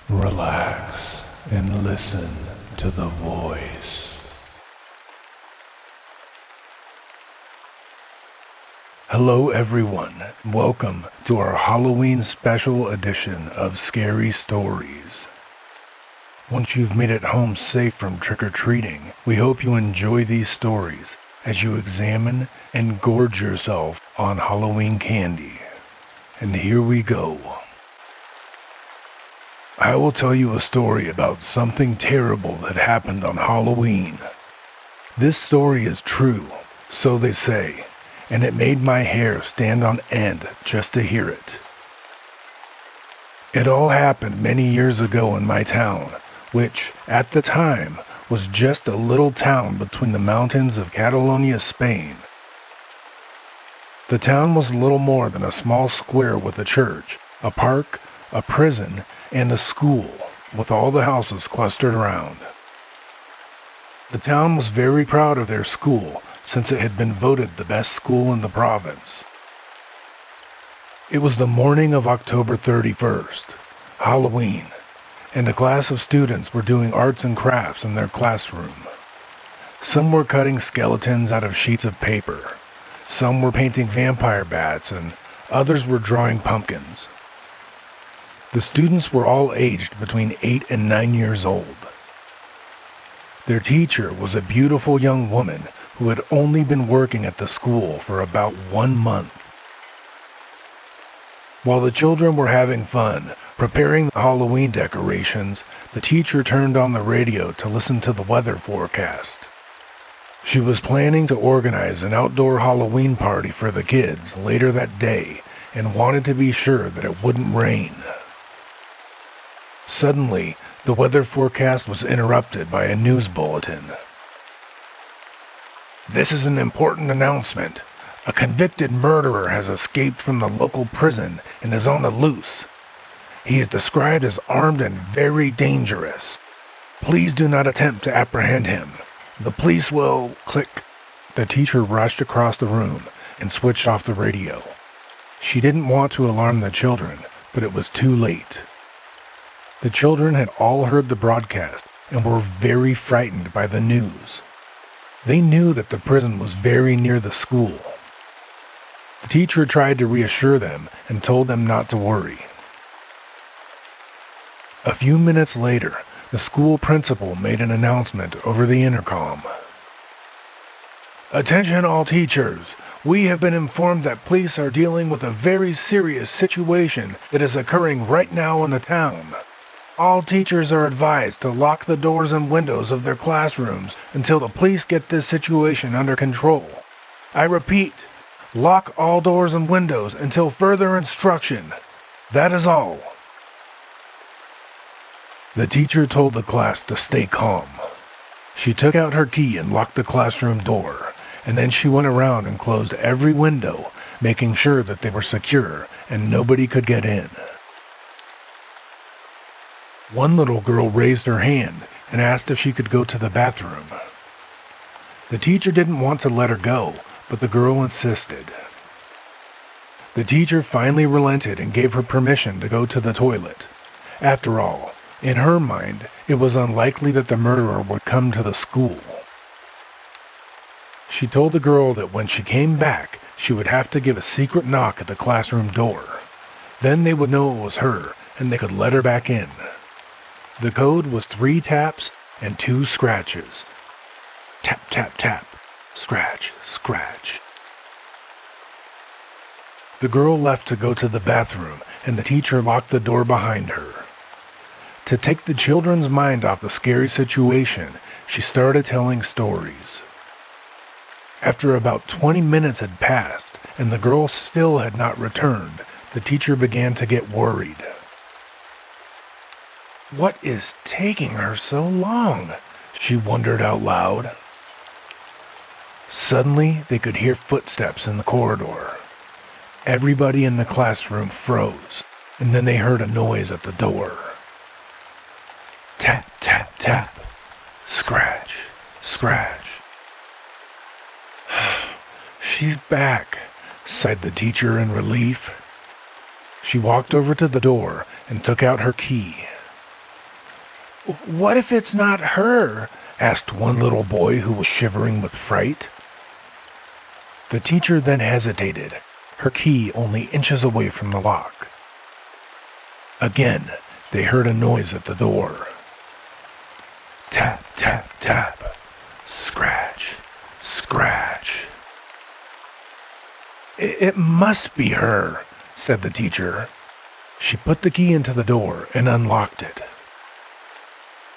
Relax and listen to the voice. Hello everyone, welcome to our Halloween special edition of Scary Stories. Once you've made it home safe from trick-or-treating, we hope you enjoy these stories as you examine and gorge yourself on Halloween candy. And here we go. I will tell you a story about something terrible that happened on Halloween. This story is true, so they say, and it made my hair stand on end just to hear it. It all happened many years ago in my town, which, at the time, was just a little town between the mountains of Catalonia, Spain. The town was little more than a small square with a church, a park, a prison, and a school, with all the houses clustered around. The town was very proud of their school, since it had been voted the best school in the province. It was the morning of October 31st, Halloween, and a class of students were doing arts and crafts in their classroom. Some were cutting skeletons out of sheets of paper, some were painting vampire bats, and others were drawing pumpkins. The students were all aged between 8 and 9 years old. Their teacher was a beautiful young woman who had only been working at the school for about 1 month. While the children were having fun, preparing the Halloween decorations, the teacher turned on the radio to listen to the weather forecast. She was planning to organize an outdoor Halloween party for the kids later that day and wanted to be sure that it wouldn't rain. Suddenly, the weather forecast was interrupted by a news bulletin. "This is an important announcement. A convicted murderer has escaped from the local prison and is on the loose. He is described as armed and very dangerous. Please do not attempt to apprehend him. The police will..." Click. The teacher rushed across the room and switched off the radio. She didn't want to alarm the children, but it was too late. The children had all heard the broadcast and were very frightened by the news. They knew that the prison was very near the school. The teacher tried to reassure them and told them not to worry. A few minutes later, the school principal made an announcement over the intercom. "Attention all teachers! We have been informed that police are dealing with a very serious situation that is occurring right now in the town. All teachers are advised to lock the doors and windows of their classrooms until the police get this situation under control. I repeat, lock all doors and windows until further instruction. That is all." The teacher told the class to stay calm. She took out her key and locked the classroom door, and then she went around and closed every window, making sure that they were secure and nobody could get in. One little girl raised her hand and asked if she could go to the bathroom. The teacher didn't want to let her go, but the girl insisted. The teacher finally relented and gave her permission to go to the toilet. After all, in her mind, it was unlikely that the murderer would come to the school. She told the girl that when she came back, she would have to give a secret knock at the classroom door. Then they would know it was her, and they could let her back in. The code was 3 taps and 2 scratches. Tap, tap, tap. Scratch, scratch. The girl left to go to the bathroom, and the teacher locked the door behind her. To take the children's mind off the scary situation, she started telling stories. After about 20 minutes had passed, and the girl still had not returned, the teacher began to get worried. "What is taking her so long?" she wondered out loud. Suddenly, they could hear footsteps in the corridor. Everybody in the classroom froze, and then they heard a noise at the door. Tap, tap, tap. Scratch, scratch. "She's back," sighed the teacher in relief. She walked over to the door and took out her key. What if it's not her? Asked one little boy who was shivering with fright. The teacher then hesitated, her key only inches away from the lock. Again, they heard a noise at the door. Tap, tap, tap. Scratch, scratch. It must be her, said the teacher. She put the key into the door and unlocked it.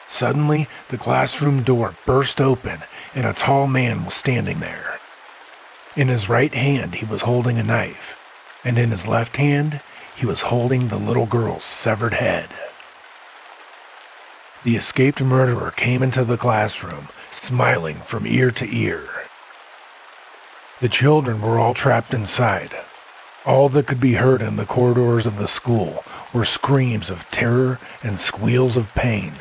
Suddenly, the classroom door burst open and a tall man was standing there. In his right hand, he was holding a knife, and in his left hand, he was holding the little girl's severed head. The escaped murderer came into the classroom, smiling from ear to ear. The children were all trapped inside. All that could be heard in the corridors of the school were screams of terror and squeals of pain.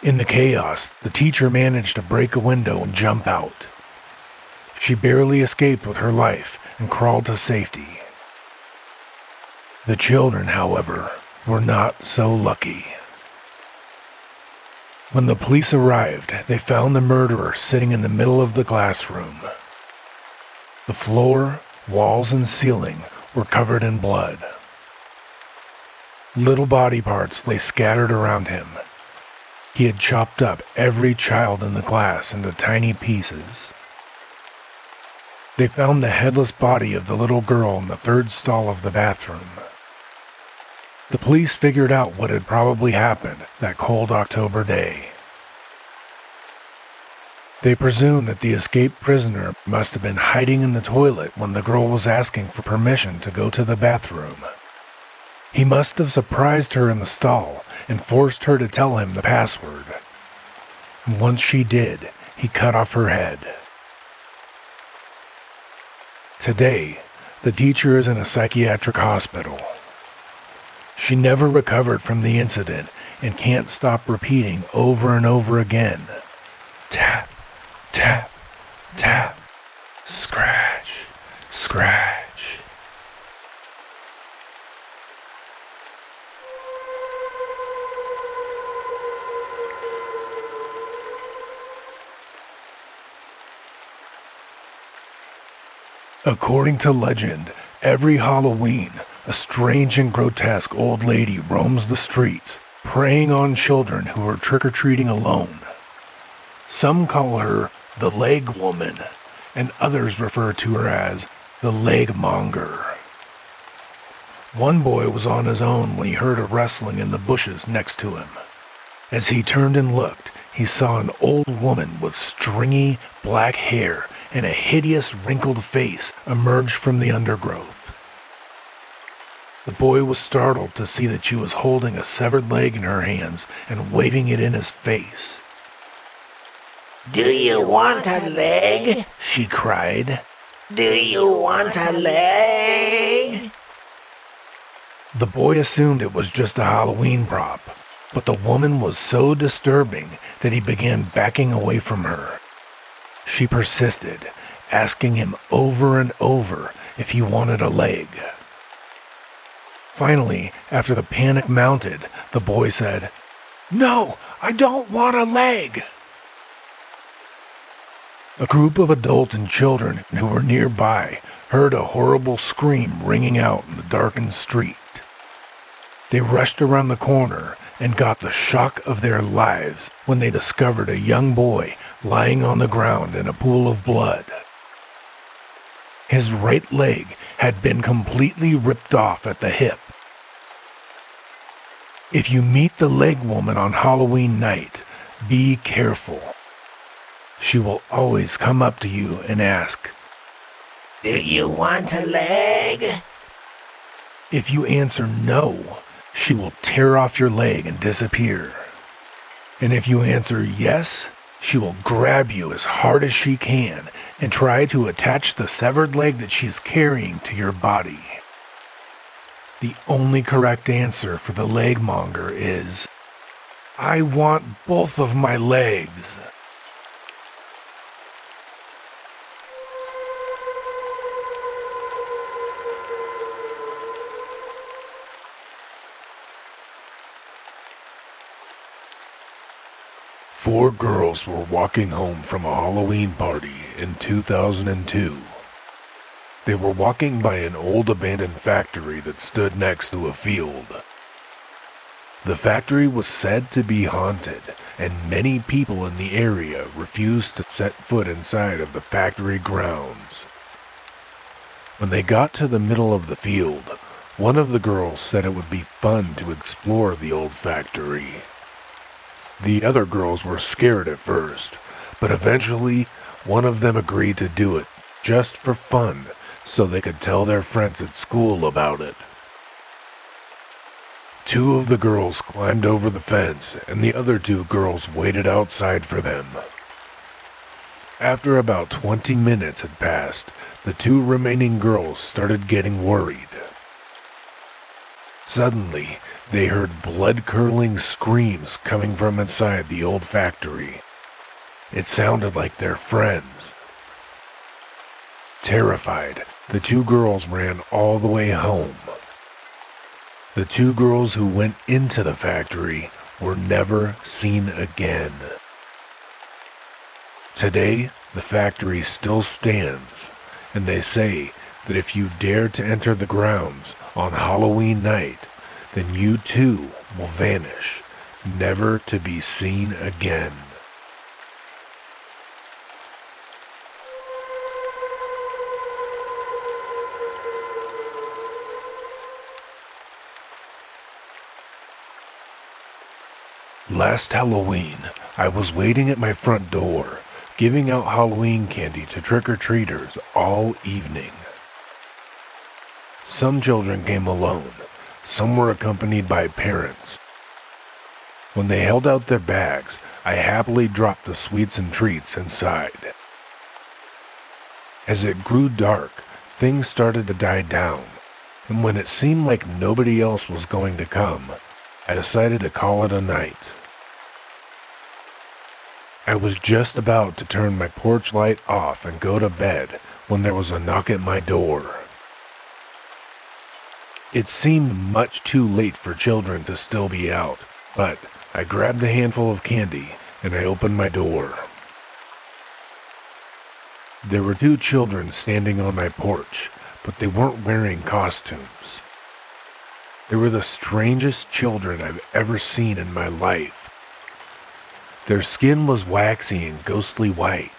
In the chaos, the teacher managed to break a window and jump out. She barely escaped with her life and crawled to safety. The children, however, were not so lucky. When the police arrived, they found the murderer sitting in the middle of the classroom. The floor, walls, and ceiling were covered in blood. Little body parts lay scattered around him. He had chopped up every child in the class into tiny pieces. They found the headless body of the little girl in the third stall of the bathroom. The police figured out what had probably happened that cold October day. They presumed that the escaped prisoner must have been hiding in the toilet when the girl was asking for permission to go to the bathroom. He must have surprised her in the stall and forced her to tell him the password. And once she did, he cut off her head. Today, the teacher is in a psychiatric hospital. She never recovered from the incident and can't stop repeating over and over again. Tap, tap, tap, scratch, scratch. According to legend, every Halloween, a strange and grotesque old lady roams the streets, preying on children who are trick-or-treating alone. Some call her the Leg Woman, and others refer to her as the Leg Monger. One boy was on his own when he heard a rustling in the bushes next to him. As he turned and looked, he saw an old woman with stringy black hair and a hideous wrinkled face emerge from the undergrowth. The boy was startled to see that she was holding a severed leg in her hands and waving it in his face. "Do you want a leg?" she cried. "Do you want a leg?" The boy assumed it was just a Halloween prop, but the woman was so disturbing that he began backing away from her. She persisted, asking him over and over if he wanted a leg. Finally, after the panic mounted, the boy said, "No, I don't want a leg." A group of adults and children who were nearby heard a horrible scream ringing out in the darkened street. They rushed around the corner and got the shock of their lives when they discovered a young boy lying on the ground in a pool of blood. His right leg had been completely ripped off at the hip. If you meet the Leg Woman on Halloween night, be careful. She will always come up to you and ask, "Do you want a leg?" If you answer no, she will tear off your leg and disappear. And if you answer yes, she will grab you as hard as she can and try to attach the severed leg that she's carrying to your body. The only correct answer for the leg monger is, "I want both of my legs." Four girls were walking home from a Halloween party in 2002. They were walking by an old abandoned factory that stood next to a field. The factory was said to be haunted, and many people in the area refused to set foot inside of the factory grounds. When they got to the middle of the field, one of the girls said it would be fun to explore the old factory. The other girls were scared at first, but eventually one of them agreed to do it just for fun so they could tell their friends at school about it. Two of the girls climbed over the fence, and the other two girls waited outside for them. After about 20 minutes had passed, the two remaining girls started getting worried. Suddenly, they heard blood-curdling screams coming from inside the old factory. It sounded like their friends. Terrified, the two girls ran all the way home. The two girls who went into the factory were never seen again. Today, the factory still stands, and they say that if you dare to enter the grounds on Halloween night, then you too will vanish, never to be seen again. Last Halloween, I was waiting at my front door, giving out Halloween candy to trick-or-treaters all evening. Some children came alone, some were accompanied by parents. When they held out their bags, I happily dropped the sweets and treats inside. As it grew dark, things started to die down, and when it seemed like nobody else was going to come, I decided to call it a night. I was just about to turn my porch light off and go to bed when there was a knock at my door. It seemed much too late for children to still be out, but I grabbed a handful of candy and I opened my door. There were two children standing on my porch, but they weren't wearing costumes. They were the strangest children I've ever seen in my life. Their skin was waxy and ghostly white.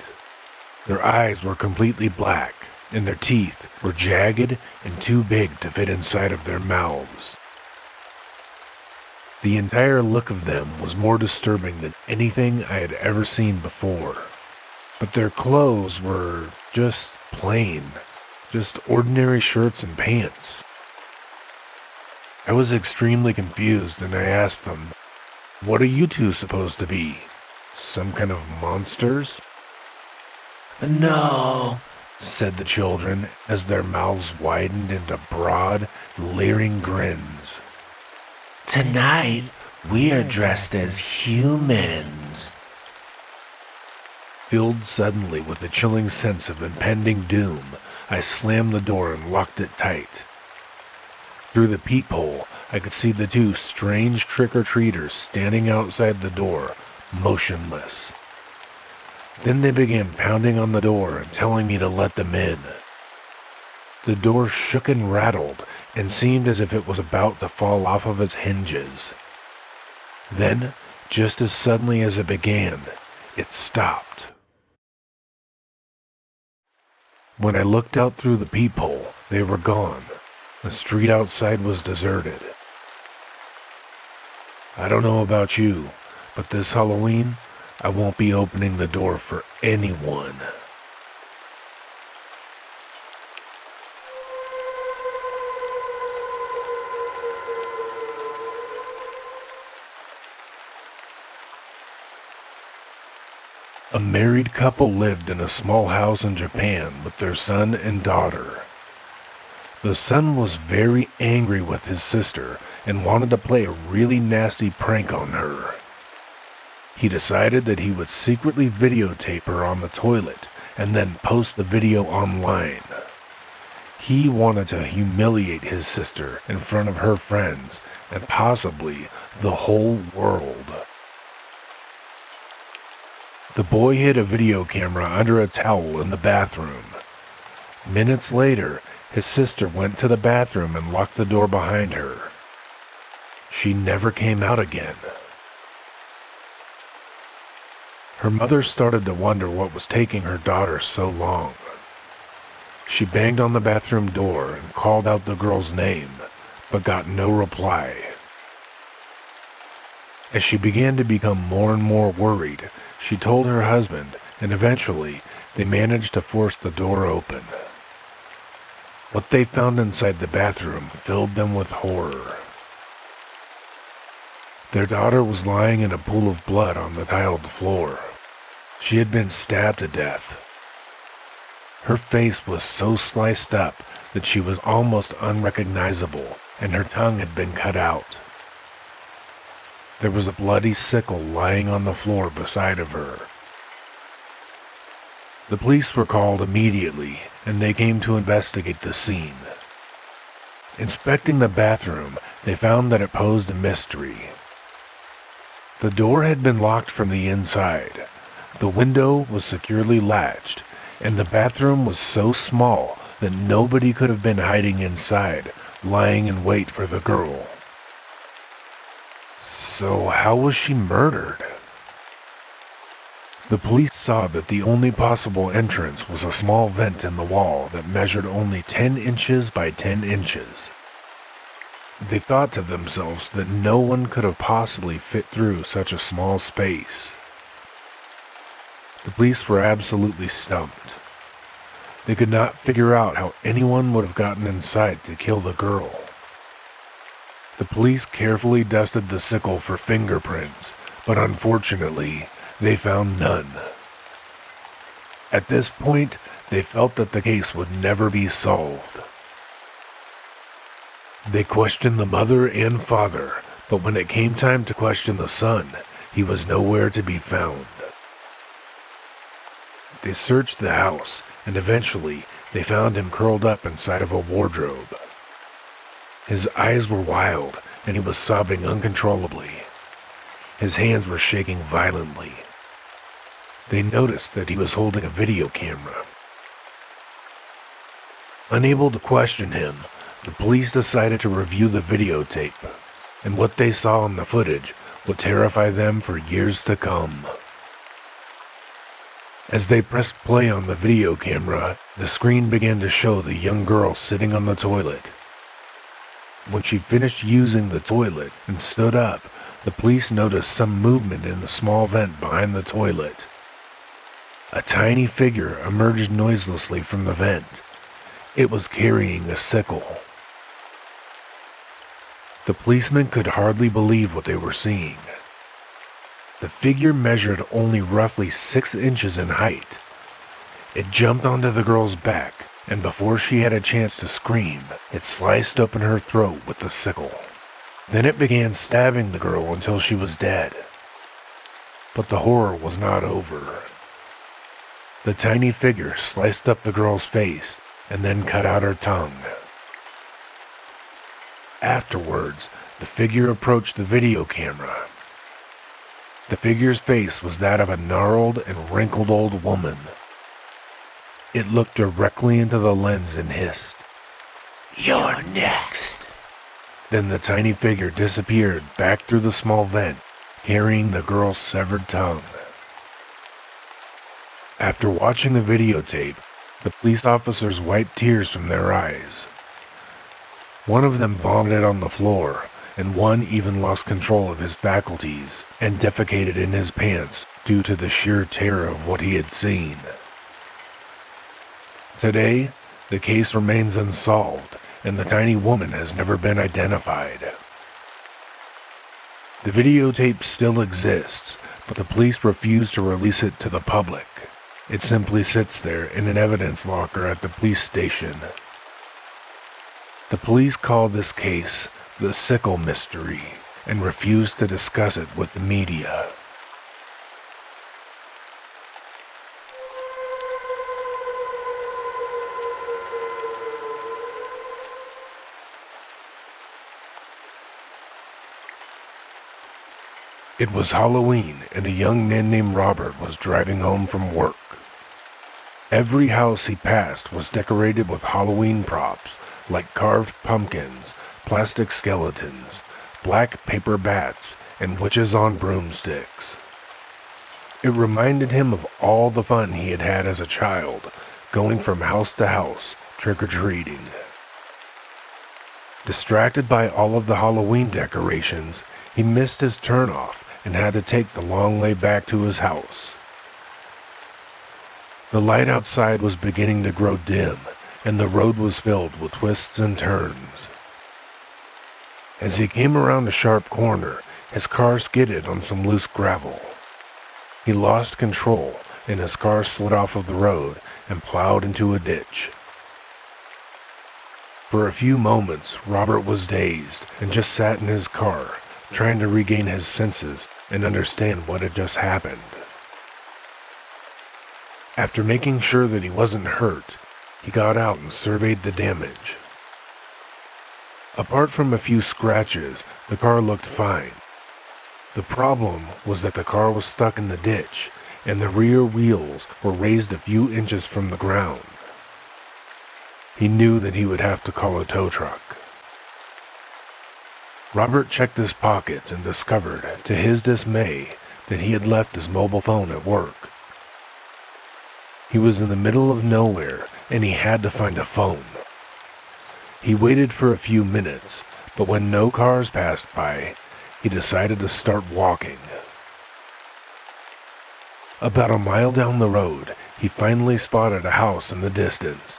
Their eyes were completely black, and their teeth were jagged and too big to fit inside of their mouths. The entire look of them was more disturbing than anything I had ever seen before. But their clothes were just plain, just ordinary shirts and pants. I was extremely confused and I asked them, "What are you two supposed to be? Some kind of monsters?" No, said the children as their mouths widened into broad, leering grins. tonight we are dressed as humans. Filled suddenly with a chilling sense of impending doom, I slammed the door and locked it tight. Through the peephole, I could see the two strange trick-or-treaters standing outside the door, motionless. Then they began pounding on the door and telling me to let them in. The door shook and rattled and seemed as if it was about to fall off of its hinges. Then, just as suddenly as it began, it stopped. When I looked out through the peephole, they were gone. The street outside was deserted. I don't know about you, but this Halloween, I won't be opening the door for anyone. A married couple lived in a small house in Japan with their son and daughter. The son was very angry with his sister and wanted to play a really nasty prank on her. He decided that he would secretly videotape her on the toilet and then post the video online. He wanted to humiliate his sister in front of her friends and possibly the whole world. The boy hid a video camera under a towel in the bathroom. Minutes later, his sister went to the bathroom and locked the door behind her. She never came out again. Her mother started to wonder what was taking her daughter so long. She banged on the bathroom door and called out the girl's name, but got no reply. As she began to become more and more worried, she told her husband, and eventually they managed to force the door open. What they found inside the bathroom filled them with horror. Their daughter was lying in a pool of blood on the tiled floor. She had been stabbed to death. Her face was so sliced up that she was almost unrecognizable, and her tongue had been cut out. There was a bloody sickle lying on the floor beside of her. The police were called immediately, and they came to investigate the scene. Inspecting the bathroom, they found that it posed a mystery. The door had been locked from the inside. The window was securely latched, and the bathroom was so small that nobody could have been hiding inside, lying in wait for the girl. So how was she murdered? The police saw that the only possible entrance was a small vent in the wall that measured only 10 inches by 10 inches. They thought to themselves that no one could have possibly fit through such a small space. The police were absolutely stumped. They could not figure out how anyone would have gotten inside to kill the girl. The police carefully dusted the sickle for fingerprints, but unfortunately, they found none. At this point, they felt that the case would never be solved. They questioned the mother and father, but when it came time to question the son, he was nowhere to be found. They searched the house, and eventually they found him curled up inside of a wardrobe. His eyes were wild, and he was sobbing uncontrollably. His hands were shaking violently. They noticed that he was holding a video camera. Unable to question him, the police decided to review the videotape, and what they saw in the footage would terrify them for years to come. As they pressed play on the video camera, the screen began to show the young girl sitting on the toilet. When she finished using the toilet and stood up, the police noticed some movement in the small vent behind the toilet. A tiny figure emerged noiselessly from the vent. It was carrying a sickle. The policemen could hardly believe what they were seeing. The figure measured only roughly 6 inches in height. It jumped onto the girl's back, and before she had a chance to scream, it sliced open her throat with the sickle. Then it began stabbing the girl until she was dead. But the horror was not over. The tiny figure sliced up the girl's face and then cut out her tongue. Afterwards, the figure approached the video camera. The figure's face was that of a gnarled and wrinkled old woman. It looked directly into the lens and hissed, "You're next." Then the tiny figure disappeared back through the small vent, carrying the girl's severed tongue. After watching the videotape, the police officers wiped tears from their eyes. One of them vomited on the floor, and one even lost control of his faculties and defecated in his pants due to the sheer terror of what he had seen. Today, the case remains unsolved, and the tiny woman has never been identified. The videotape still exists, but the police refuse to release it to the public. It simply sits there in an evidence locker at the police station. The police call this case the Sickle Mystery and refuse to discuss it with the media. It was Halloween, and a young man named Robert was driving home from work. Every house he passed was decorated with Halloween props, like carved pumpkins, plastic skeletons, black paper bats, and witches on broomsticks. It reminded him of all the fun he had had as a child, going from house to house, trick-or-treating. Distracted by all of the Halloween decorations, he missed his turnoff and had to take the long way back to his house. The light outside was beginning to grow dim, and the road was filled with twists and turns. As he came around a sharp corner, his car skidded on some loose gravel. He lost control, and his car slid off of the road and plowed into a ditch. For a few moments, Robert was dazed and just sat in his car, trying to regain his senses and understand what had just happened. After making sure that he wasn't hurt, he got out and surveyed the damage. Apart from a few scratches, the car looked fine. The problem was that the car was stuck in the ditch, and the rear wheels were raised a few inches from the ground. He knew that he would have to call a tow truck. Robert checked his pockets and discovered, to his dismay, that he had left his mobile phone at work. He was in the middle of nowhere, and he had to find a phone. He waited for a few minutes, but when no cars passed by, he decided to start walking. About a mile down the road, he finally spotted a house in the distance.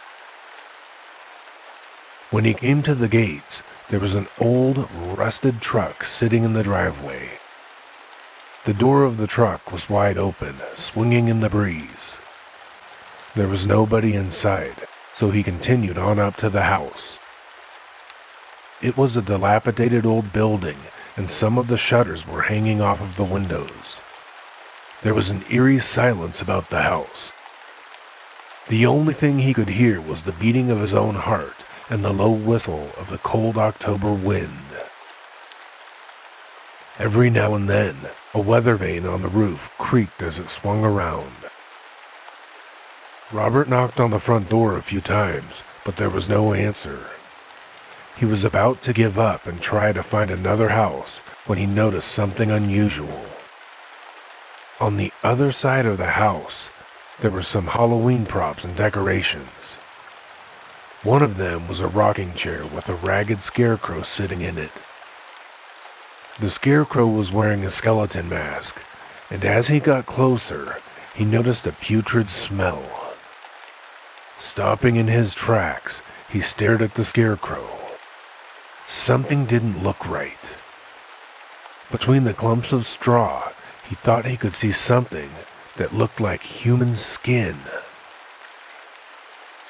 When he came to the gates, there was an old, rusted truck sitting in the driveway. The door of the truck was wide open, swinging in the breeze. There was nobody inside, so he continued on up to the house. It was a dilapidated old building, and some of the shutters were hanging off of the windows. There was an eerie silence about the house. The only thing he could hear was the beating of his own heart and the low whistle of the cold October wind. Every now and then, a weather vane on the roof creaked as it swung around. Robert knocked on the front door a few times, but there was no answer. He was about to give up and try to find another house when he noticed something unusual. On the other side of the house, there were some Halloween props and decorations. One of them was a rocking chair with a ragged scarecrow sitting in it. The scarecrow was wearing a skeleton mask, and as he got closer, he noticed a putrid smell. Stopping in his tracks, he stared at the scarecrow. Something didn't look right. Between the clumps of straw, he thought he could see something that looked like human skin.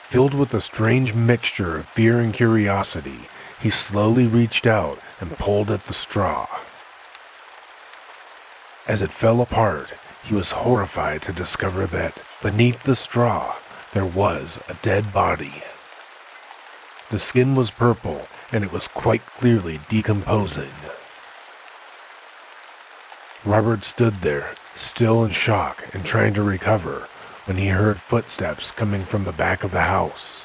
Filled with a strange mixture of fear and curiosity, he slowly reached out and pulled at the straw. As it fell apart, he was horrified to discover that beneath the straw there was a dead body. The skin was purple, and it was quite clearly decomposing. Robert stood there, still in shock and trying to recover, when he heard footsteps coming from the back of the house.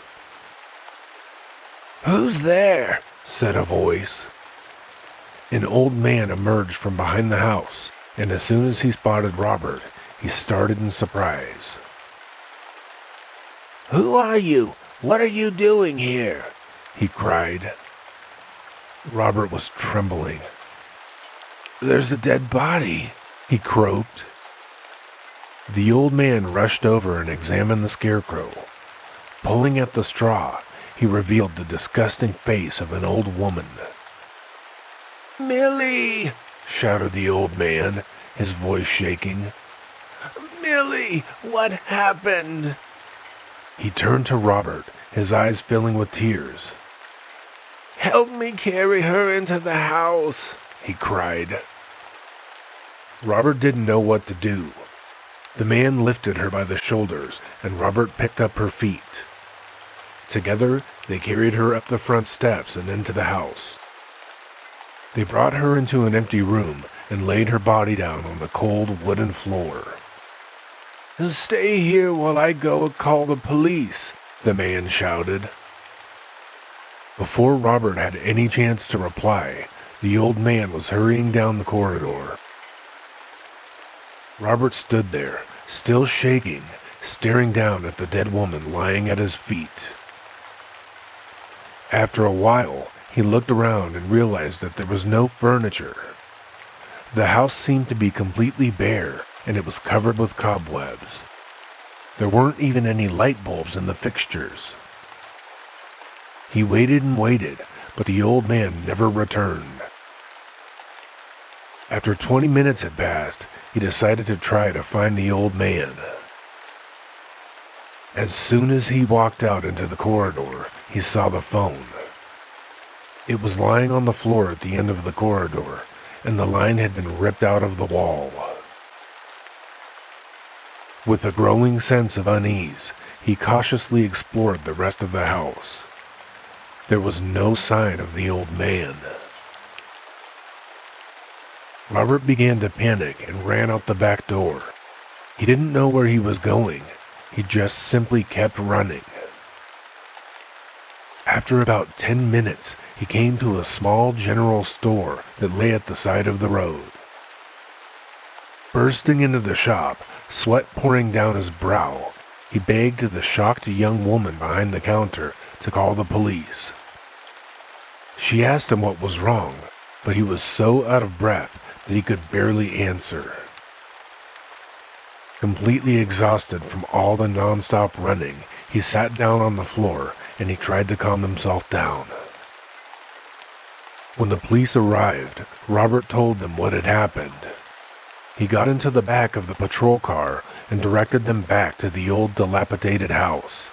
"Who's there?" said a voice. An old man emerged from behind the house, and as soon as he spotted Robert, he started in surprise. "Who are you? What are you doing here?" he cried. Robert was trembling. "There's a dead body," he croaked. The old man rushed over and examined the scarecrow. Pulling at the straw, he revealed the disgusting face of an old woman. "Millie!" shouted the old man, his voice shaking. "Millie, what happened?" He turned to Robert, his eyes filling with tears. "Help me carry her into the house," he cried. Robert didn't know what to do. The man lifted her by the shoulders, and Robert picked up her feet. Together, they carried her up the front steps and into the house. They brought her into an empty room and laid her body down on the cold wooden floor. "Stay here while I go and call the police," the man shouted. Before Robert had any chance to reply, the old man was hurrying down the corridor. Robert stood there, still shaking, staring down at the dead woman lying at his feet. After a while, he looked around and realized that there was no furniture. The house seemed to be completely bare, and it was covered with cobwebs. There weren't even any light bulbs in the fixtures. He waited and waited, but the old man never returned. After 20 minutes had passed, he decided to try to find the old man. As soon as he walked out into the corridor, he saw the phone. It was lying on the floor at the end of the corridor, and the line had been ripped out of the wall. With a growing sense of unease, he cautiously explored the rest of the house. There was no sign of the old man. Robert began to panic and ran out the back door. He didn't know where he was going. He just simply kept running. After about 10 minutes, he came to a small general store that lay at the side of the road. Bursting into the shop, sweat pouring down his brow, he begged the shocked young woman behind the counter to call the police. She asked him what was wrong, but he was so out of breath that he could barely answer. Completely exhausted from all the non-stop running, he sat down on the floor and he tried to calm himself down. When the police arrived, Robert told them what had happened. He got into the back of the patrol car and directed them back to the old dilapidated house.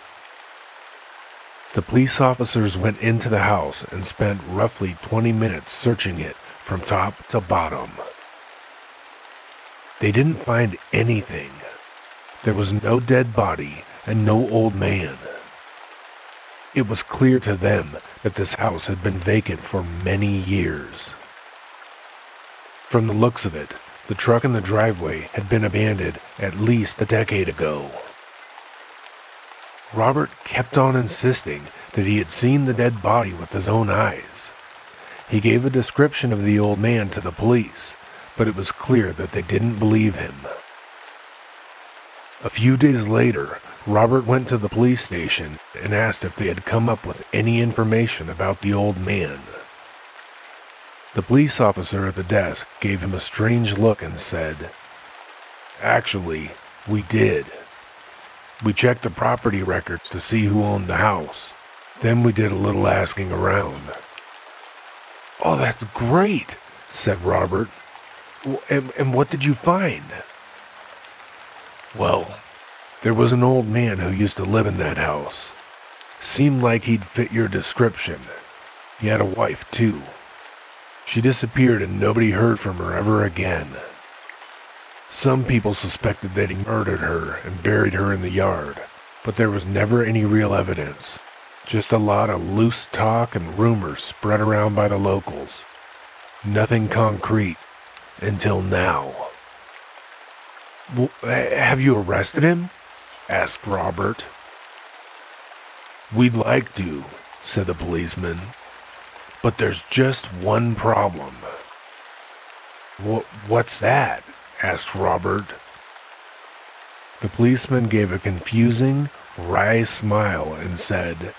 The police officers went into the house and spent roughly 20 minutes searching it from top to bottom. They didn't find anything. There was no dead body and no old man. It was clear to them that this house had been vacant for many years. From the looks of it, the truck in the driveway had been abandoned at least a decade ago. Robert kept on insisting that he had seen the dead body with his own eyes. He gave a description of the old man to the police, but it was clear that they didn't believe him. A few days later, Robert went to the police station and asked if they had come up with any information about the old man. The police officer at the desk gave him a strange look and said, "Actually, we did. We checked the property records to see who owned the house. Then we did a little asking around." "Oh, that's great," said Robert. And what did you find?" "Well, there was an old man who used to live in that house. Seemed like he'd fit your description. He had a wife, too. She disappeared and nobody heard from her ever again. Some people suspected that he murdered her and buried her in the yard, but there was never any real evidence. Just a lot of loose talk and rumors spread around by the locals. Nothing concrete, until now." "Have you arrested him?" asked Robert. "We'd like to," said the policeman, "but there's just one problem." What's that?" asked Robert. The policeman gave a confusing, wry smile and said,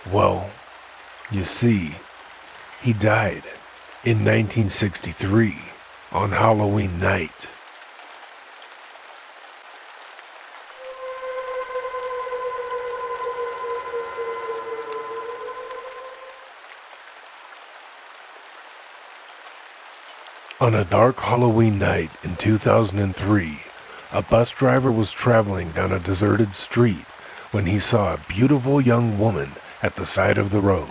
"Well, you see, he died in 1963 on Halloween night." On a dark Halloween night in 2003, a bus driver was traveling down a deserted street when he saw a beautiful young woman at the side of the road.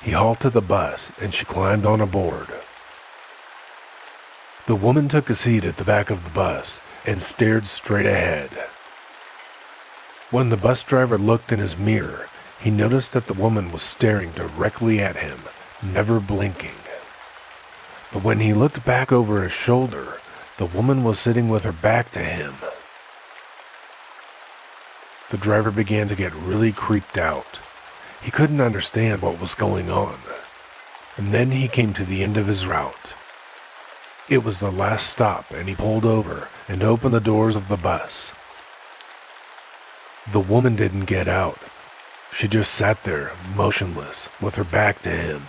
He halted the bus and she climbed on aboard. The woman took a seat at the back of the bus and stared straight ahead. When the bus driver looked in his mirror, he noticed that the woman was staring directly at him, never blinking. But when he looked back over his shoulder, the woman was sitting with her back to him. The driver began to get really creeped out. He couldn't understand what was going on. And then he came to the end of his route. It was the last stop, and he pulled over and opened the doors of the bus. The woman didn't get out. She just sat there, motionless, with her back to him.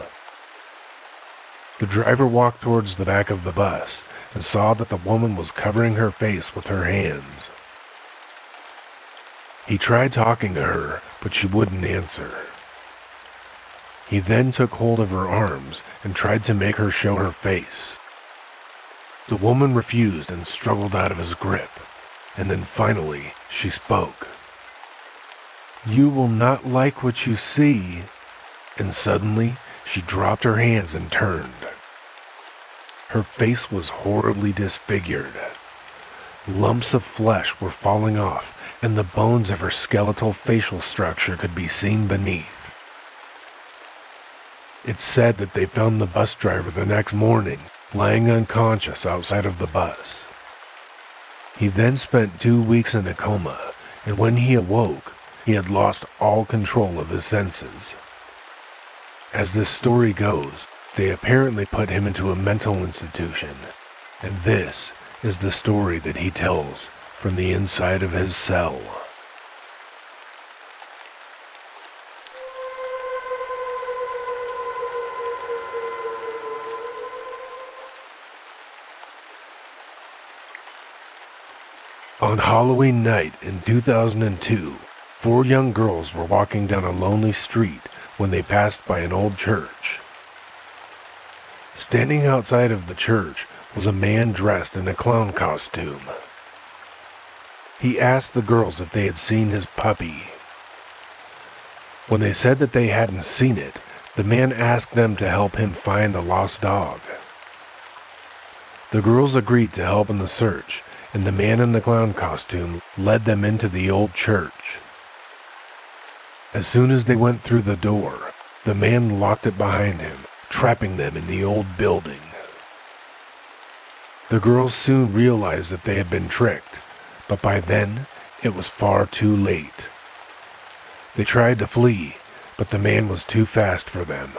The driver walked towards the back of the bus and saw that the woman was covering her face with her hands. He tried talking to her, but she wouldn't answer. He then took hold of her arms and tried to make her show her face. The woman refused and struggled out of his grip, and then finally she spoke. "You will not like what you see." And suddenly she dropped her hands and turned. Her face was horribly disfigured. Lumps of flesh were falling off, and the bones of her skeletal facial structure could be seen beneath. It's said that they found the bus driver the next morning, lying unconscious outside of the bus. He then spent 2 weeks in a coma, and when he awoke, he had lost all control of his senses. As this story goes, they apparently put him into a mental institution, and this is the story that he tells from the inside of his cell. On Halloween night in 2002, 4 young girls were walking down a lonely street when they passed by an old church. Standing outside of the church was a man dressed in a clown costume. He asked the girls if they had seen his puppy. When they said that they hadn't seen it, the man asked them to help him find a lost dog. The girls agreed to help in the search, and the man in the clown costume led them into the old church. As soon as they went through the door, the man locked it behind him, trapping them in the old building. The girls soon realized that they had been tricked, but by then it was far too late. They tried to flee, but the man was too fast for them.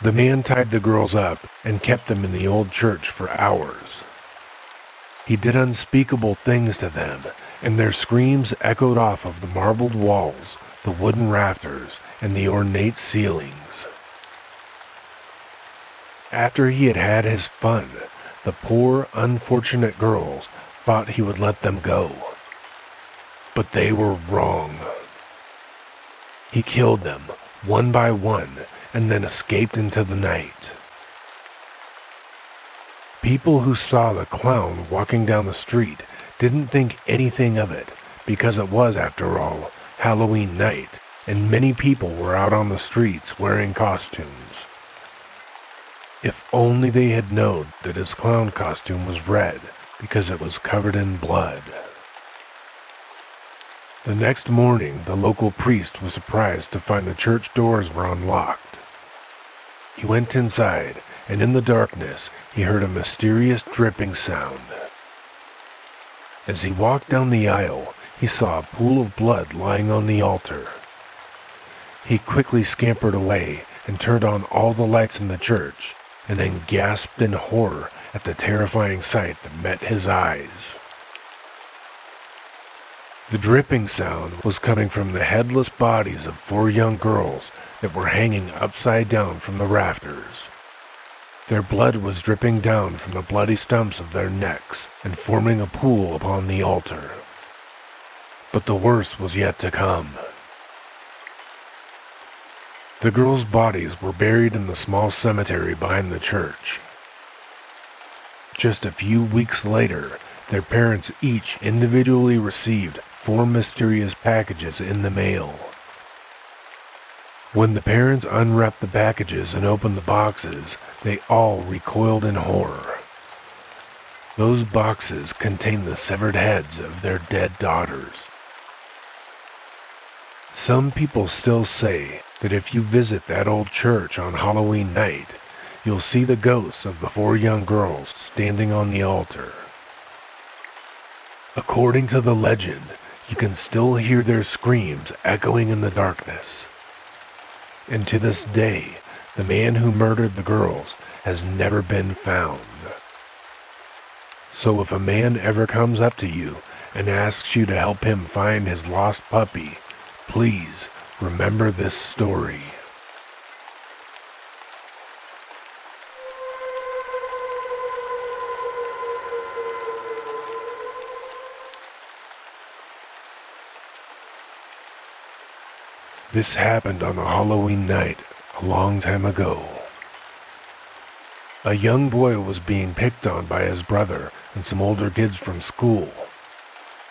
The man tied the girls up and kept them in the old church for hours. He did unspeakable things to them, and their screams echoed off of the marbled walls, the wooden rafters, and the ornate ceilings. After he had had his fun, the poor, unfortunate girls thought he would let them go. But they were wrong. He killed them, one by one, and then escaped into the night. People who saw the clown walking down the street didn't think anything of it, because it was, after all, Halloween night, and many people were out on the streets wearing costumes. If only they had known that his clown costume was red, because it was covered in blood. The next morning, the local priest was surprised to find the church doors were unlocked. He went inside, and in the darkness, he heard a mysterious dripping sound. As he walked down the aisle, he saw a pool of blood lying on the altar. He quickly scampered away and turned on all the lights in the church, and then gasped in horror at the terrifying sight that met his eyes. The dripping sound was coming from the headless bodies of 4 young girls that were hanging upside down from the rafters. Their blood was dripping down from the bloody stumps of their necks and forming a pool upon the altar. But the worst was yet to come. The girls' bodies were buried in the small cemetery behind the church. Just a few weeks later, their parents each individually received 4 mysterious packages in the mail. When the parents unwrapped the packages and opened the boxes, they all recoiled in horror. Those boxes contained the severed heads of their dead daughters. Some people still say that if you visit that old church on Halloween night, you'll see the ghosts of the 4 young girls standing on the altar. According to the legend, you can still hear their screams echoing in the darkness. And to this day, the man who murdered the girls has never been found. So if a man ever comes up to you and asks you to help him find his lost puppy, please remember this story. This happened on a Halloween night a long time ago. A young boy was being picked on by his brother and some older kids from school.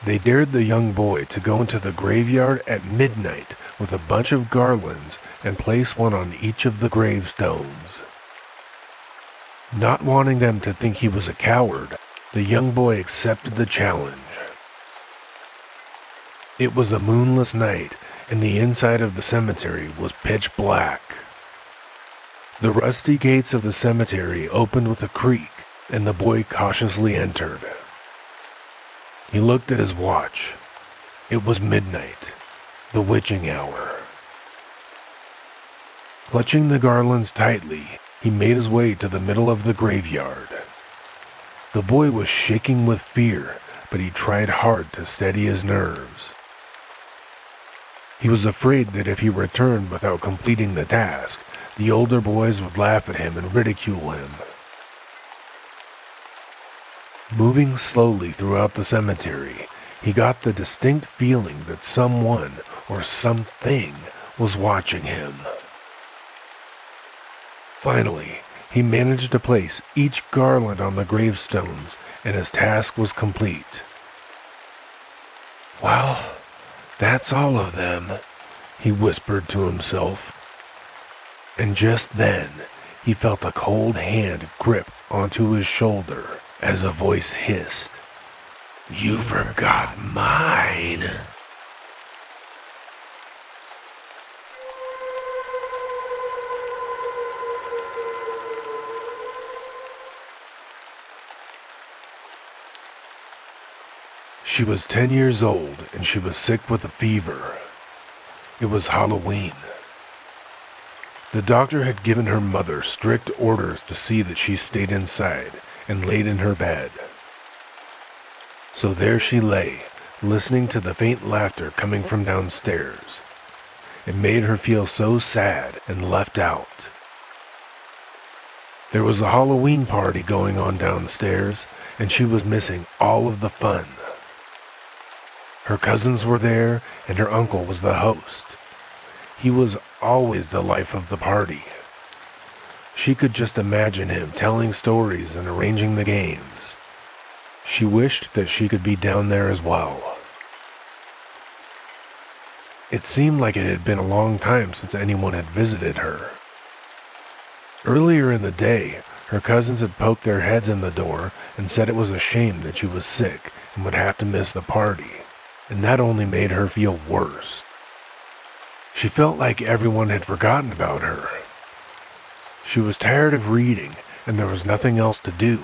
They dared the young boy to go into the graveyard at midnight with a bunch of garlands and place one on each of the gravestones. Not wanting them to think he was a coward, the young boy accepted the challenge. It was a moonless night, and the inside of the cemetery was pitch black. The rusty gates of the cemetery opened with a creak, and the boy cautiously entered. He looked at his watch. It was midnight, the witching hour. Clutching the garlands tightly, he made his way to the middle of the graveyard. The boy was shaking with fear, but he tried hard to steady his nerves. He was afraid that if he returned without completing the task, the older boys would laugh at him and ridicule him. Moving slowly throughout the cemetery, he got the distinct feeling that someone or something was watching him. Finally, he managed to place each garland on the gravestones, and his task was complete. "Well, that's all of them," he whispered to himself. And just then, he felt a cold hand grip onto his shoulder as a voice hissed, "You forgot mine." She was 10 years old and she was sick with a fever. It was Halloween. The doctor had given her mother strict orders to see that she stayed inside and laid in her bed. So there she lay, listening to the faint laughter coming from downstairs. It made her feel so sad and left out. There was a Halloween party going on downstairs, and she was missing all of the fun. Her cousins were there, and her uncle was the host. He was always the life of the party. She could just imagine him telling stories and arranging the games. She wished that she could be down there as well. It seemed like it had been a long time since anyone had visited her. Earlier in the day, her cousins had poked their heads in the door and said it was a shame that she was sick and would have to miss the party, and that only made her feel worse. She felt like everyone had forgotten about her. She was tired of reading, and there was nothing else to do.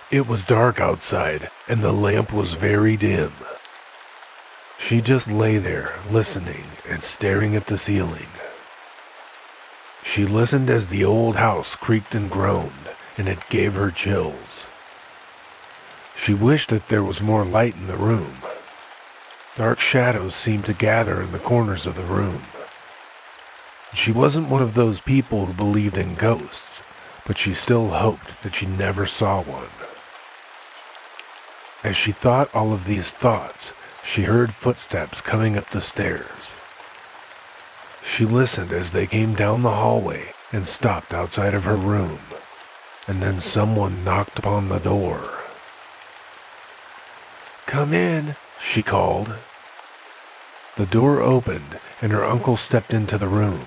It was dark outside, and the lamp was very dim. She just lay there, listening and staring at the ceiling. She listened as the old house creaked and groaned, and it gave her chills. She wished that there was more light in the room. Dark shadows seemed to gather in the corners of the room. She wasn't one of those people who believed in ghosts, but she still hoped that she never saw one. As she thought all of these thoughts, she heard footsteps coming up the stairs. She listened as they came down the hallway and stopped outside of her room, and then someone knocked upon the door. "Come in," she called. The door opened, and her uncle stepped into the room.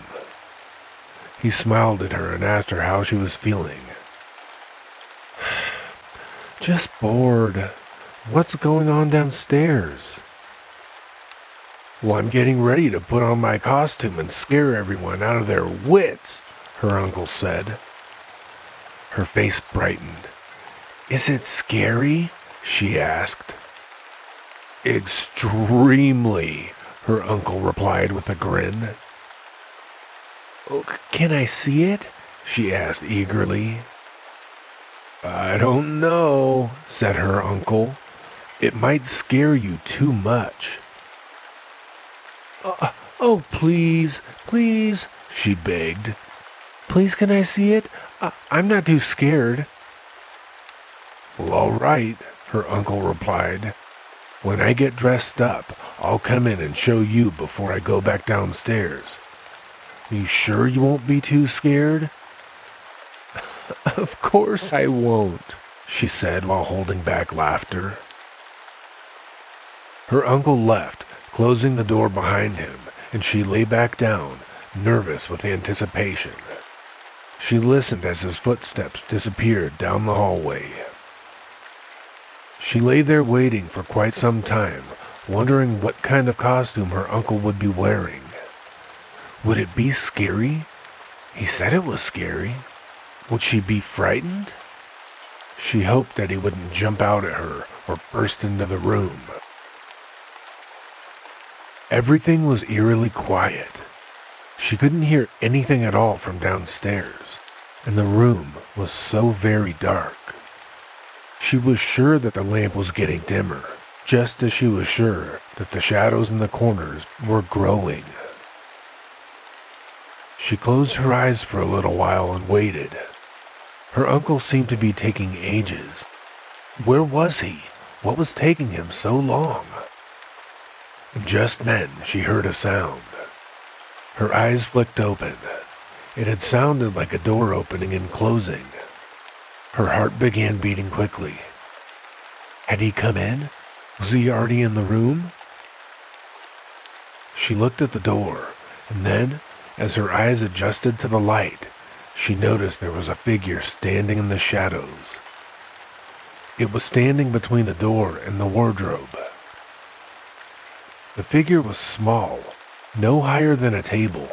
He smiled at her and asked her how she was feeling. "Just bored. What's going on downstairs?" Well, I'm getting ready to put on my costume and scare everyone out of their wits, her uncle said. Her face brightened. Is it scary? She asked. Extremely, her uncle replied with a grin. Oh, can I see it? She asked eagerly. I don't know, said her uncle. It might scare you too much. Oh, please, please, she begged. Please, can I see it? I'm not too scared. Well, all right, her uncle replied. When I get dressed up, I'll come in and show you before I go back downstairs. You sure you won't be too scared? Of course I won't, she said while holding back laughter. Her uncle left, closing the door behind him, and she lay back down, nervous with anticipation. She listened as his footsteps disappeared down the hallway. She lay there waiting for quite some time, wondering what kind of costume her uncle would be wearing. Would it be scary? He said it was scary. Would she be frightened? She hoped that he wouldn't jump out at her or burst into the room. Everything was eerily quiet. She couldn't hear anything at all from downstairs, and the room was so very dark. She was sure that the lamp was getting dimmer, just as she was sure that the shadows in the corners were growing. She closed her eyes for a little while and waited. Her uncle seemed to be taking ages. Where was he? What was taking him so long? Just then, she heard a sound. Her eyes flicked open. It had sounded like a door opening and closing. Her heart began beating quickly. Had he come in? Was he already in the room? She looked at the door, and then, as her eyes adjusted to the light, she noticed there was a figure standing in the shadows. It was standing between the door and the wardrobe. The figure was small, no higher than a table.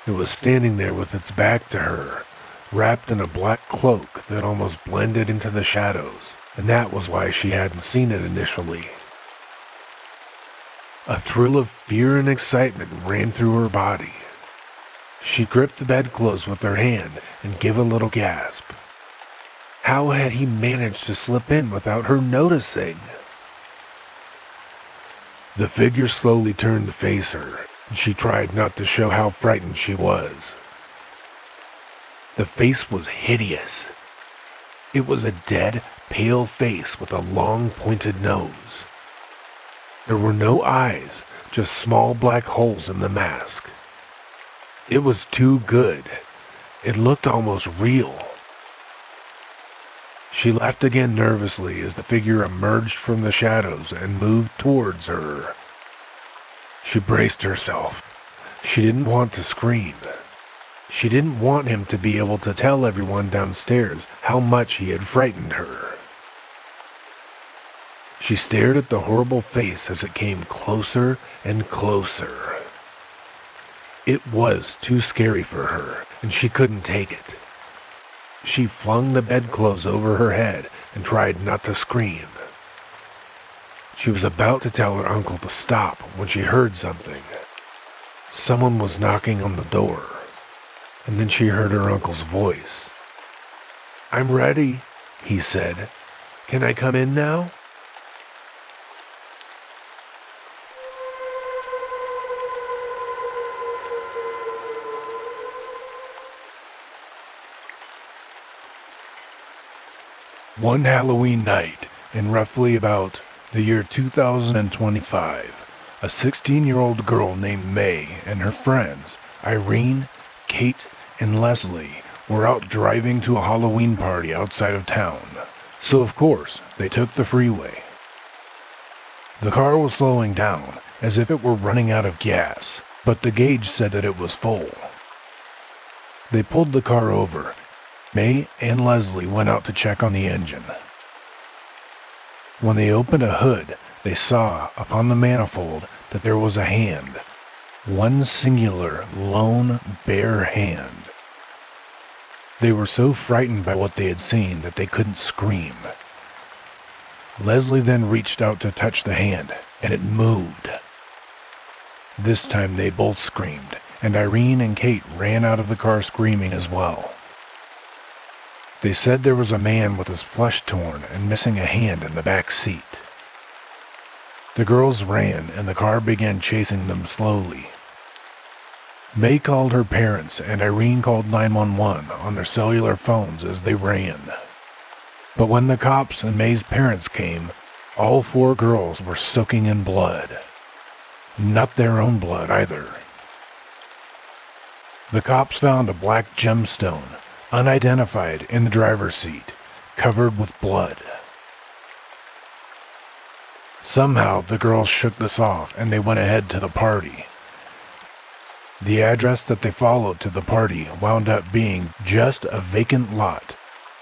It was standing there with its back to her, wrapped in a black cloak that almost blended into the shadows, and that was why she hadn't seen it initially. A thrill of fear and excitement ran through her body. She gripped the bedclothes with her hand and gave a little gasp. How had he managed to slip in without her noticing? The figure slowly turned to face her, and she tried not to show how frightened she was. The face was hideous. It was a dead, pale face with a long, pointed nose. There were no eyes, just small black holes in the mask. It was too good. It looked almost real. She laughed again nervously as the figure emerged from the shadows and moved towards her. She braced herself. She didn't want to scream. She didn't want him to be able to tell everyone downstairs how much he had frightened her. She stared at the horrible face as it came closer and closer. It was too scary for her, and she couldn't take it. She flung the bedclothes over her head and tried not to scream. She was about to tell her uncle to stop when she heard something. Someone was knocking on the door, and then she heard her uncle's voice. "I'm ready," he said. "Can I come in now?" One Halloween night, in roughly about the year 2025, a 16-year-old girl named May and her friends, Irene, Kate, and Leslie, were out driving to a Halloween party outside of town. So of course, they took the freeway. The car was slowing down, as if it were running out of gas, but the gauge said that it was full. They pulled the car over. May and Leslie went out to check on the engine. When they opened a hood, they saw, upon the manifold, that there was a hand. One singular, lone, bare hand. They were so frightened by what they had seen that they couldn't scream. Leslie then reached out to touch the hand, and it moved. This time they both screamed, and Irene and Kate ran out of the car screaming as well. They said there was a man with his flesh torn and missing a hand in the back seat. The girls ran, and the car began chasing them slowly. May called her parents, and Irene called 911 on their cellular phones as they ran. But when the cops and May's parents came, all 4 girls were soaking in blood. Not their own blood either. The cops found a black gemstone, unidentified, in the driver's seat, covered with blood. Somehow the girls shook this off and they went ahead to the party. The address that they followed to the party wound up being just a vacant lot,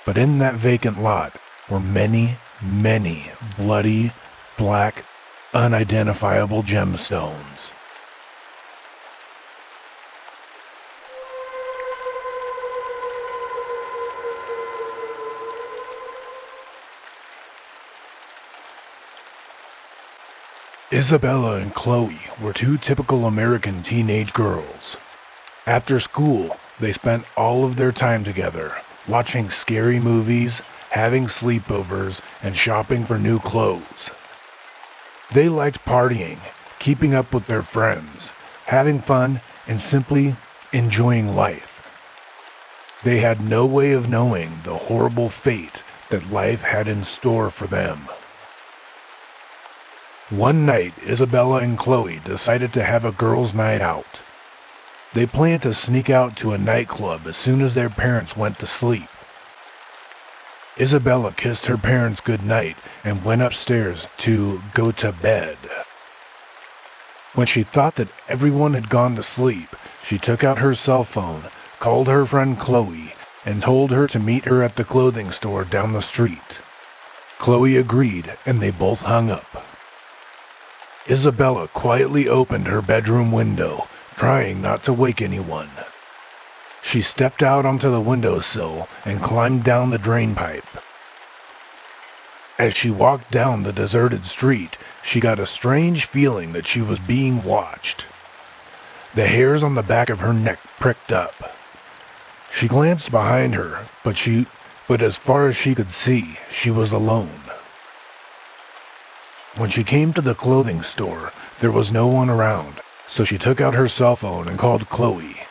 but in that vacant lot were many, many bloody, black, unidentifiable gemstones. Isabella and Chloe were 2 typical American teenage girls. After school, they spent all of their time together, watching scary movies, having sleepovers, and shopping for new clothes. They liked partying, keeping up with their friends, having fun, and simply enjoying life. They had no way of knowing the horrible fate that life had in store for them. One night, Isabella and Chloe decided to have a girls' night out. They planned to sneak out to a nightclub as soon as their parents went to sleep. Isabella kissed her parents goodnight and went upstairs to go to bed. When she thought that everyone had gone to sleep, she took out her cell phone, called her friend Chloe, and told her to meet her at the clothing store down the street. Chloe agreed, and they both hung up. Isabella quietly opened her bedroom window, trying not to wake anyone. She stepped out onto the windowsill and climbed down the drain pipe. As she walked down the deserted street, she got a strange feeling that she was being watched. The hairs on the back of her neck pricked up. She glanced behind her, but as far as she could see, she was alone. When she came to the clothing store, there was no one around, so she took out her cell phone and called Chloe.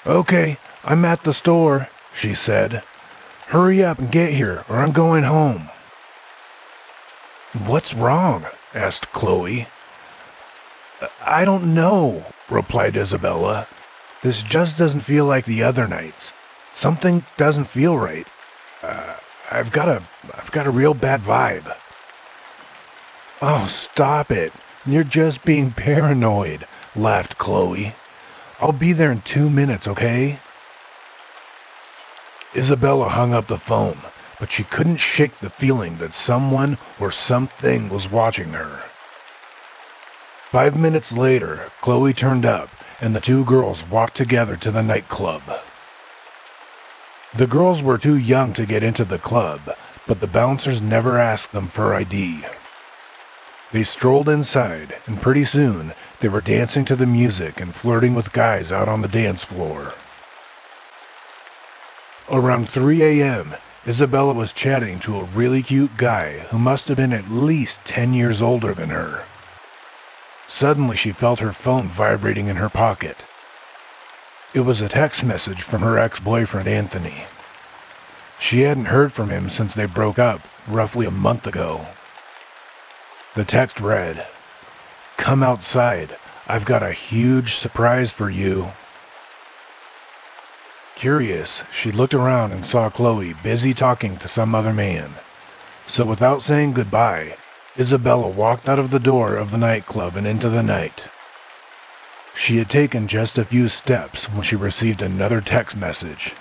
"Okay, I'm at the store," she said. "Hurry up and get here, or I'm going home." "What's wrong?" asked Chloe. "I don't know," replied Isabella. "This just doesn't feel like the other nights. Something doesn't feel right. I've got a real bad vibe." "Oh, stop it. You're just being paranoid," laughed Chloe. "I'll be there in 2 minutes, okay?" Isabella hung up the phone, but she couldn't shake the feeling that someone or something was watching her. 5 minutes later, Chloe turned up, and the 2 girls walked together to the nightclub. The girls were too young to get into the club, but the bouncers never asked them for ID. They strolled inside, and pretty soon, they were dancing to the music and flirting with guys out on the dance floor. Around 3 a.m., Isabella was chatting to a really cute guy who must have been at least 10 years older than her. Suddenly, she felt her phone vibrating in her pocket. It was a text message from her ex-boyfriend, Anthony. She hadn't heard from him since they broke up, roughly a month ago. The text read, "Come outside. I've got a huge surprise for you." Curious, she looked around and saw Chloe busy talking to some other man. So without saying goodbye, Isabella walked out of the door of the nightclub and into the night. She had taken just a few steps when she received another text message.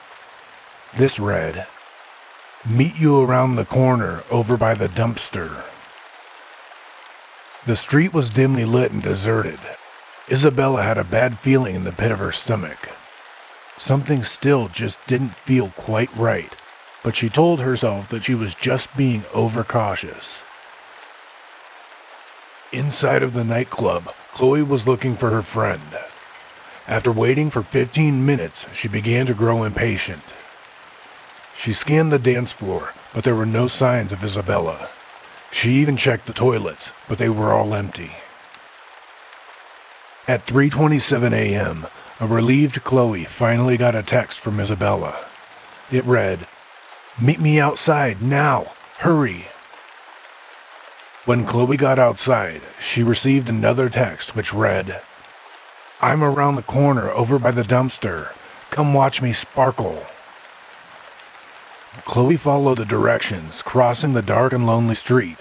This read, "Meet you around the corner over by the dumpster." The street was dimly lit and deserted. Isabella had a bad feeling in the pit of her stomach. Something still just didn't feel quite right, but she told herself that she was just being overcautious. Inside of the nightclub, Chloe was looking for her friend. After waiting for 15 minutes, she began to grow impatient. She scanned the dance floor, but there were no signs of Isabella. She even checked the toilets, but they were all empty. At 3:27 a.m., a relieved Chloe finally got a text from Isabella. It read, "Meet me outside, now! Hurry!" When Chloe got outside, she received another text which read, "I'm around the corner over by the dumpster. Come watch me sparkle." Chloe followed the directions, crossing the dark and lonely street.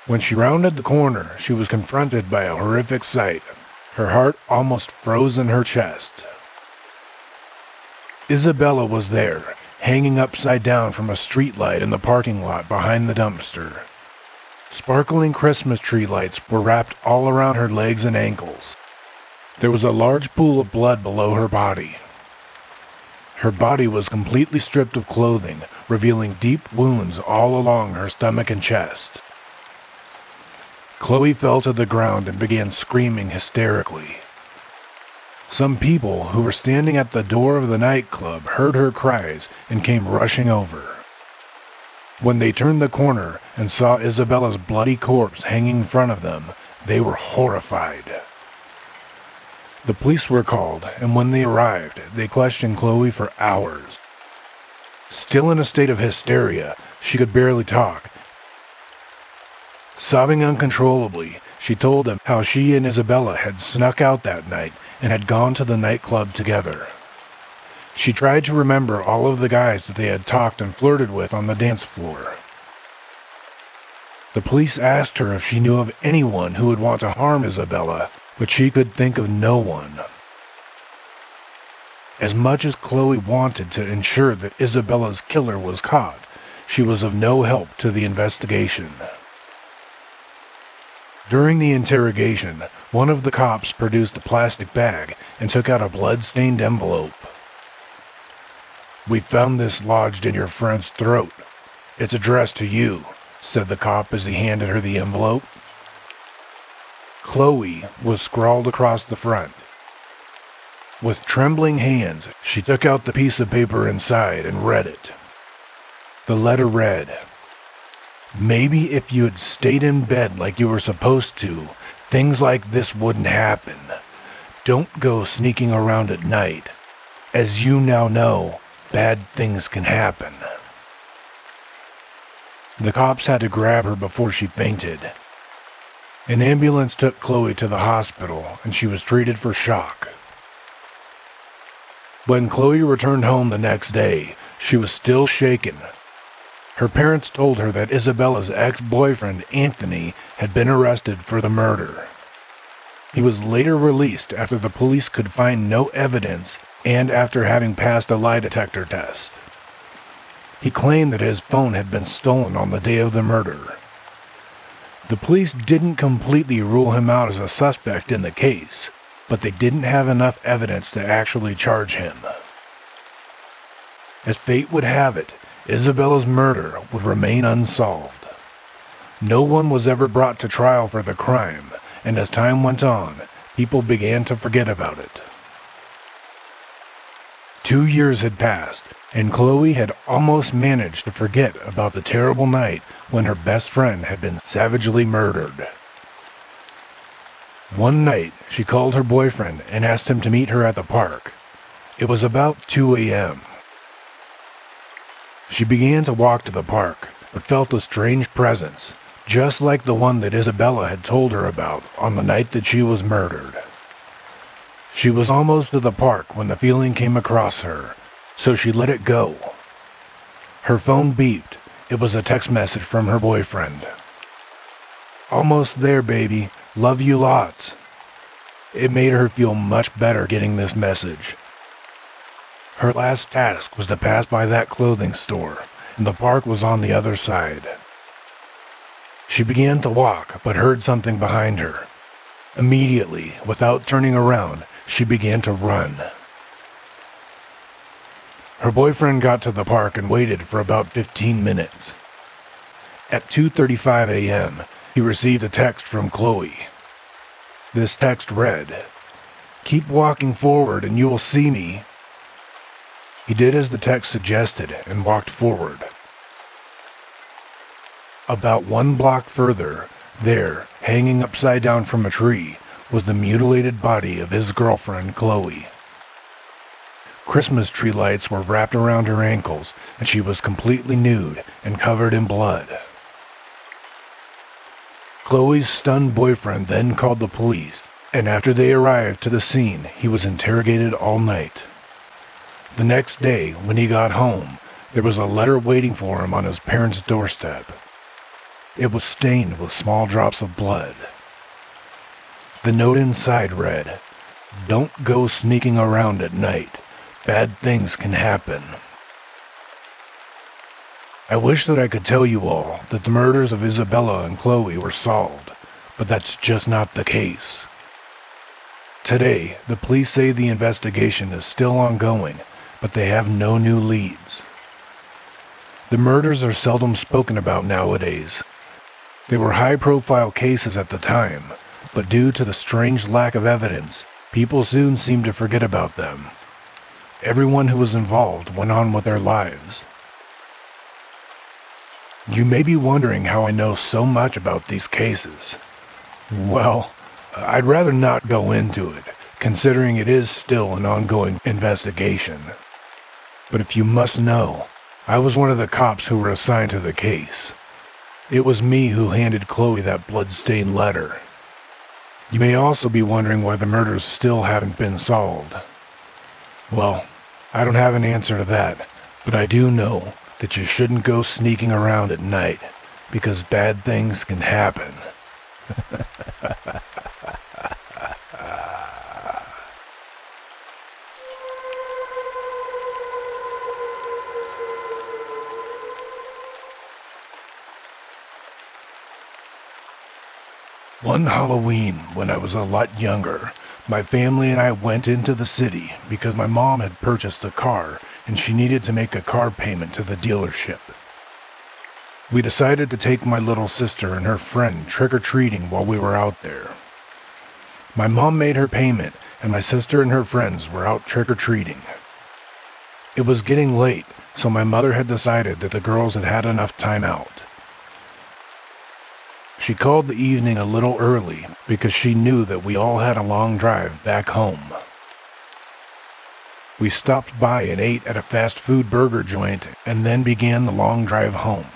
When she rounded the corner, she was confronted by a horrific sight. Her heart almost froze in her chest. Isabella was there, hanging upside down from a streetlight in the parking lot behind the dumpster. Sparkling Christmas tree lights were wrapped all around her legs and ankles. There was a large pool of blood below her body. Her body was completely stripped of clothing, revealing deep wounds all along her stomach and chest. Chloe fell to the ground and began screaming hysterically. Some people who were standing at the door of the nightclub heard her cries and came rushing over. When they turned the corner and saw Isabella's bloody corpse hanging in front of them, they were horrified. The police were called, and when they arrived, they questioned Chloe for hours. Still in a state of hysteria, she could barely talk. Sobbing uncontrollably, she told them how she and Isabella had snuck out that night and had gone to the nightclub together. She tried to remember all of the guys that they had talked and flirted with on the dance floor. The police asked her if she knew of anyone who would want to harm Isabella, but she could think of no one. As much as Chloe wanted to ensure that Isabella's killer was caught, she was of no help to the investigation. During the interrogation, one of the cops produced a plastic bag and took out a blood-stained envelope. "We found this lodged in your friend's throat. It's addressed to you," said the cop as he handed her the envelope. Chloe was scrawled across the front. With trembling hands, she took out the piece of paper inside and read it. The letter read, "Maybe if you had stayed in bed like you were supposed to, things like this wouldn't happen. Don't go sneaking around at night. As you now know, bad things can happen." The cops had to grab her before she fainted. An ambulance took Chloe to the hospital, and she was treated for shock. When Chloe returned home the next day, she was still shaken. Her parents told her that Isabella's ex-boyfriend, Anthony, had been arrested for the murder. He was later released after the police could find no evidence and after having passed a lie detector test. He claimed that his phone had been stolen on the day of the murder. The police didn't completely rule him out as a suspect in the case, but they didn't have enough evidence to actually charge him. As fate would have it, Isabella's murder would remain unsolved. No one was ever brought to trial for the crime, and as time went on, people began to forget about it. 2 years had passed, and Chloe had almost managed to forget about the terrible night when her best friend had been savagely murdered. One night, she called her boyfriend and asked him to meet her at the park. It was about 2 a.m. She began to walk to the park, but felt a strange presence, just like the one that Isabella had told her about on the night that she was murdered. She was almost to the park when the feeling came across her, so she let it go. Her phone beeped. It was a text message from her boyfriend. "Almost there, baby. Love you lots." It made her feel much better getting this message. Her last task was to pass by that clothing store, and the park was on the other side. She began to walk, but heard something behind her. Immediately, without turning around, she began to run. Her boyfriend got to the park and waited for about 15 minutes. At 2:35 a.m., he received a text from Chloe. This text read, "Keep walking forward and you will see me." He did as the text suggested and walked forward. About 1 block further, there, hanging upside down from a tree, was the mutilated body of his girlfriend, Chloe. Christmas tree lights were wrapped around her ankles, and she was completely nude and covered in blood. Chloe's stunned boyfriend then called the police, and after they arrived to the scene, he was interrogated all night. The next day, when he got home, there was a letter waiting for him on his parents' doorstep. It was stained with small drops of blood. The note inside read, "Don't go sneaking around at night. Bad things can happen." I wish that I could tell you all that the murders of Isabella and Chloe were solved, but that's just not the case. Today, the police say the investigation is still ongoing, but they have no new leads. The murders are seldom spoken about nowadays. They were high-profile cases at the time, but due to the strange lack of evidence, people soon seemed to forget about them. Everyone who was involved went on with their lives. You may be wondering how I know so much about these cases. Well, I'd rather not go into it, considering it is still an ongoing investigation. But if you must know, I was one of the cops who were assigned to the case. It was me who handed Chloe that blood-stained letter. You may also be wondering why the murders still haven't been solved. Well, I don't have an answer to that, but I do know that you shouldn't go sneaking around at night, because bad things can happen. One Halloween, when I was a lot younger, my family and I went into the city because my mom had purchased a car and she needed to make a car payment to the dealership. We decided to take my little sister and her friend trick-or-treating while we were out there. My mom made her payment and my sister and her friends were out trick-or-treating. It was getting late, so my mother had decided that the girls had had enough time out. She called the evening a little early because she knew that we all had a long drive back home. We stopped by and ate at a fast food burger joint and then began the long drive home.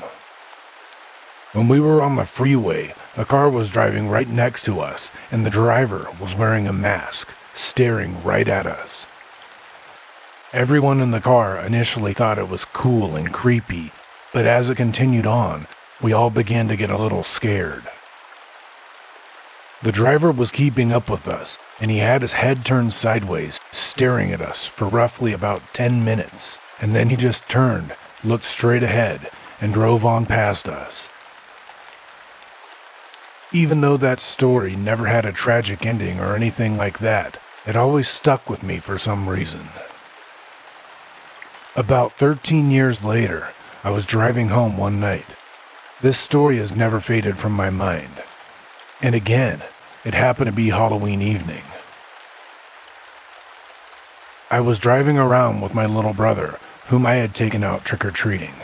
When we were on the freeway, a car was driving right next to us and the driver was wearing a mask, staring right at us. Everyone in the car initially thought it was cool and creepy, but as it continued on, we all began to get a little scared. The driver was keeping up with us, and he had his head turned sideways, staring at us for roughly about 10 minutes, and then he just turned, looked straight ahead, and drove on past us. Even though that story never had a tragic ending or anything like that, it always stuck with me for some reason. About 13 years later, I was driving home one night. This story has never faded from my mind. And again, it happened to be Halloween evening. I was driving around with my little brother, whom I had taken out trick-or-treating.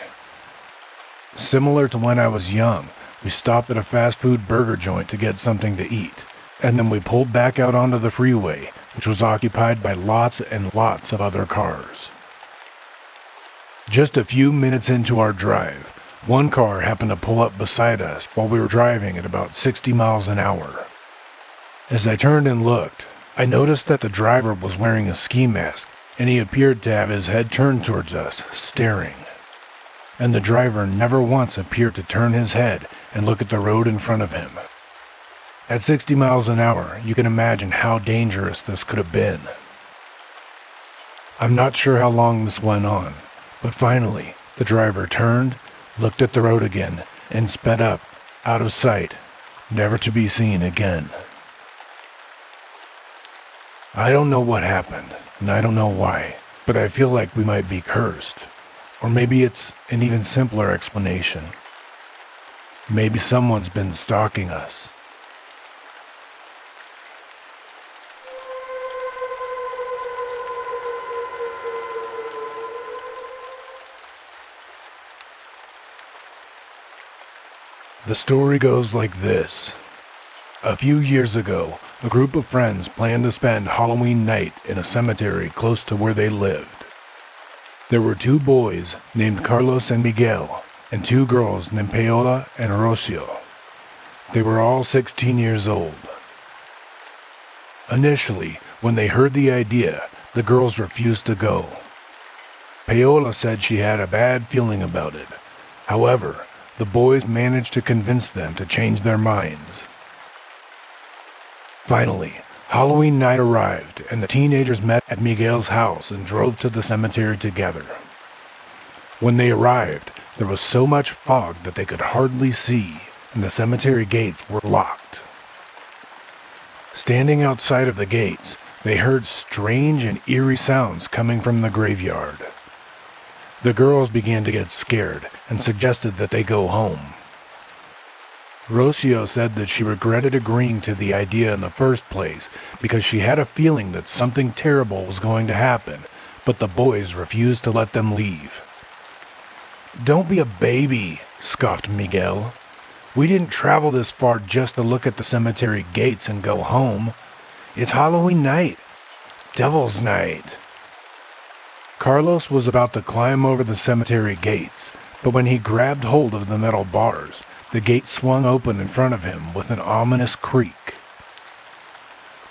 Similar to when I was young, we stopped at a fast food burger joint to get something to eat, and then we pulled back out onto the freeway, which was occupied by lots and lots of other cars. Just a few minutes into our drive, one car happened to pull up beside us while we were driving at about 60 miles an hour. As I turned and looked, I noticed that the driver was wearing a ski mask, and he appeared to have his head turned towards us, staring. And the driver never once appeared to turn his head and look at the road in front of him. At 60 miles an hour, you can imagine how dangerous this could have been. I'm not sure how long this went on, but finally, the driver turned, looked at the road again, and sped up, out of sight, never to be seen again. I don't know what happened, and I don't know why, but I feel like we might be cursed. Or maybe it's an even simpler explanation. Maybe someone's been stalking us. The story goes like this. A few years ago, a group of friends planned to spend Halloween night in a cemetery close to where they lived. There were 2 boys named Carlos and Miguel, and 2 girls named Paola and Rocio. They were all 16 years old. Initially, when they heard the idea, the girls refused to go. Paola said she had a bad feeling about it. However, the boys managed to convince them to change their minds. Finally, Halloween night arrived, and the teenagers met at Miguel's house and drove to the cemetery together. When they arrived, there was so much fog that they could hardly see, and the cemetery gates were locked. Standing outside of the gates, they heard strange and eerie sounds coming from the graveyard. The girls began to get scared and suggested that they go home. Rocio said that she regretted agreeing to the idea in the first place because she had a feeling that something terrible was going to happen, but the boys refused to let them leave. "Don't be a baby," scoffed Miguel. "We didn't travel this far just to look at the cemetery gates and go home. It's Halloween night. Devil's night." Carlos was about to climb over the cemetery gates, but when he grabbed hold of the metal bars, the gate swung open in front of him with an ominous creak.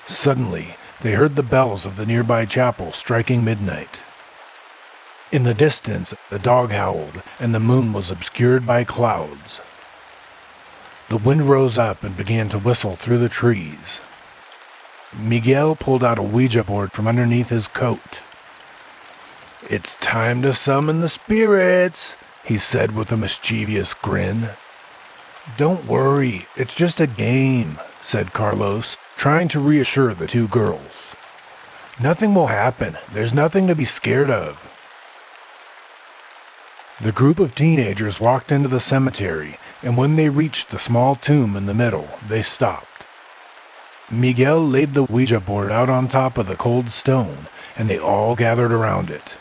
Suddenly, they heard the bells of the nearby chapel striking midnight. In the distance, a dog howled, and the moon was obscured by clouds. The wind rose up and began to whistle through the trees. Miguel pulled out a Ouija board from underneath his coat. "It's time to summon the spirits," he said with a mischievous grin. "Don't worry, it's just a game," said Carlos, trying to reassure the 2 girls. "Nothing will happen. There's nothing to be scared of." The group of teenagers walked into the cemetery, and when they reached the small tomb in the middle, they stopped. Miguel laid the Ouija board out on top of the cold stone, and they all gathered around it.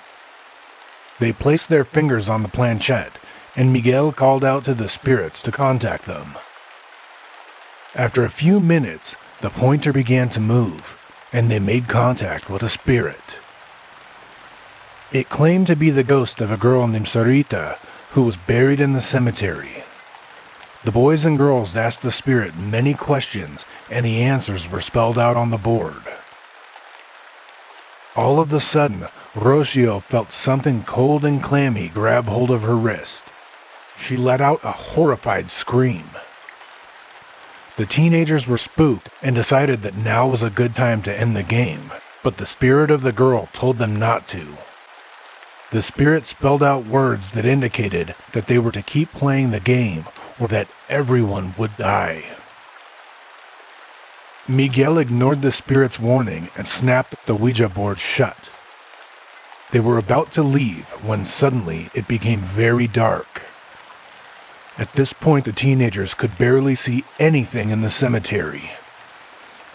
They placed their fingers on the planchette, and Miguel called out to the spirits to contact them. After a few minutes, the pointer began to move, and they made contact with a spirit. It claimed to be the ghost of a girl named Sarita, who was buried in the cemetery. The boys and girls asked the spirit many questions, and the answers were spelled out on the board. All of a sudden, Rocio felt something cold and clammy grab hold of her wrist. She let out a horrified scream. The teenagers were spooked and decided that now was a good time to end the game, but the spirit of the girl told them not to. The spirit spelled out words that indicated that they were to keep playing the game or that everyone would die. Miguel ignored the spirit's warning and snapped the Ouija board shut. They were about to leave when suddenly it became very dark. At this point, the teenagers could barely see anything in the cemetery.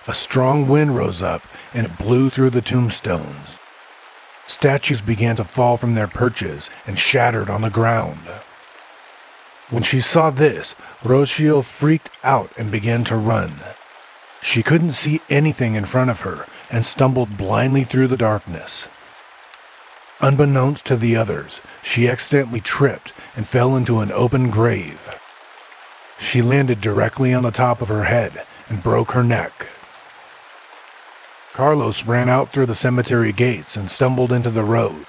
A strong wind rose up and it blew through the tombstones. Statues began to fall from their perches and shattered on the ground. When she saw this, Rocio freaked out and began to run. She couldn't see anything in front of her and stumbled blindly through the darkness. Unbeknownst to the others, she accidentally tripped and fell into an open grave. She landed directly on the top of her head and broke her neck. Carlos ran out through the cemetery gates and stumbled into the road.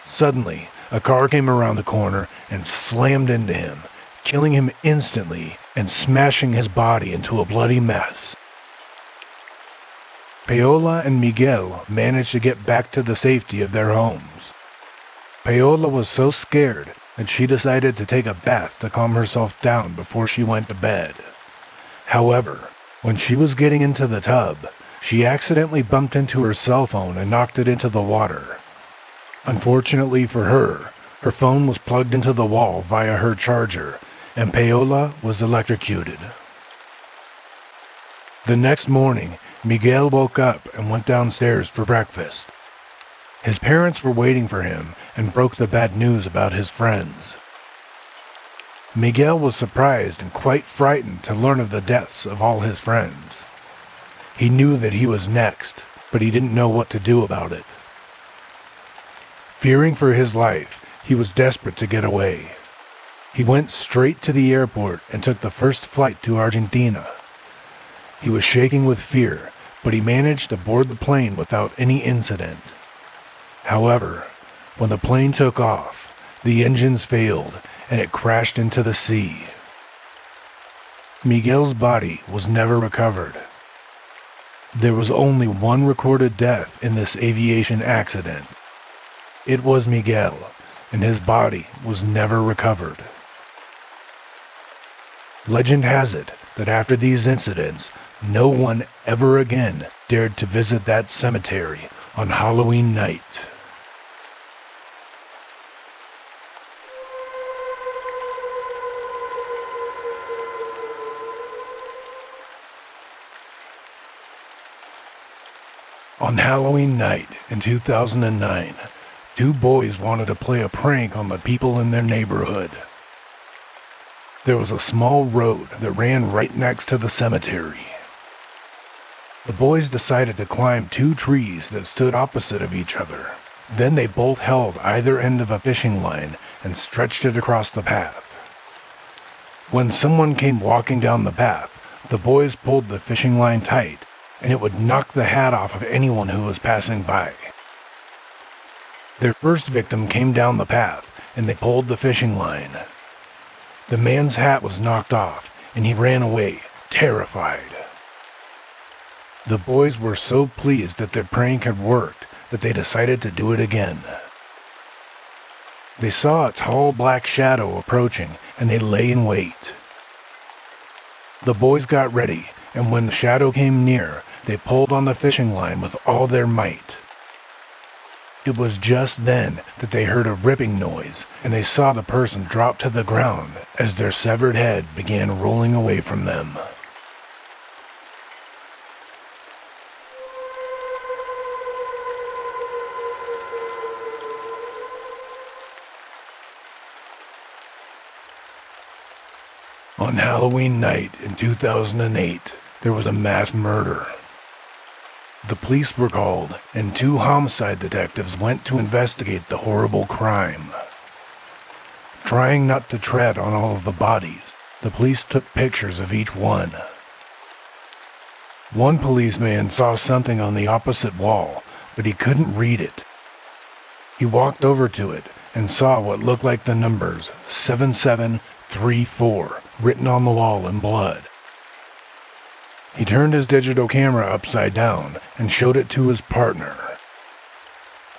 Suddenly, a car came around the corner and slammed into him, killing him instantly and smashing his body into a bloody mess. Paola and Miguel managed to get back to the safety of their homes. Paola was so scared and she decided to take a bath to calm herself down before she went to bed. However, when she was getting into the tub, she accidentally bumped into her cell phone and knocked it into the water. Unfortunately for her, her phone was plugged into the wall via her charger, and Paola was electrocuted. The next morning, Miguel woke up and went downstairs for breakfast. His parents were waiting for him and broke the bad news about his friends. Miguel was surprised and quite frightened to learn of the deaths of all his friends. He knew that he was next, but he didn't know what to do about it. Fearing for his life, he was desperate to get away. He went straight to the airport and took the first flight to Argentina. He was shaking with fear, but he managed to board the plane without any incident. However, when the plane took off, the engines failed and it crashed into the sea. Miguel's body was never recovered. There was only one recorded death in this aviation accident. It was Miguel, and his body was never recovered. Legend has it that after these incidents, no one ever again dared to visit that cemetery on Halloween night. On Halloween night in 2009, two boys wanted to play a prank on the people in their neighborhood. There was a small road that ran right next to the cemetery. The boys decided to climb two trees that stood opposite of each other. Then they both held either end of a fishing line and stretched it across the path. When someone came walking down the path, the boys pulled the fishing line tight, and it would knock the hat off of anyone who was passing by. Their first victim came down the path, and they pulled the fishing line. The man's hat was knocked off, and he ran away, terrified. The boys were so pleased that their prank had worked that they decided to do it again. They saw a tall black shadow approaching, and they lay in wait. The boys got ready, and when the shadow came near, they pulled on the fishing line with all their might. It was just then that they heard a ripping noise, and they saw the person drop to the ground as their severed head began rolling away from them. On Halloween night in 2008, there was a mass murder. The police were called, and two homicide detectives went to investigate the horrible crime. Trying not to tread on all of the bodies, the police took pictures of each one. One policeman saw something on the opposite wall, but he couldn't read it. He walked over to it and saw what looked like the numbers 7734 written on the wall in blood. He turned his digital camera upside down and showed it to his partner.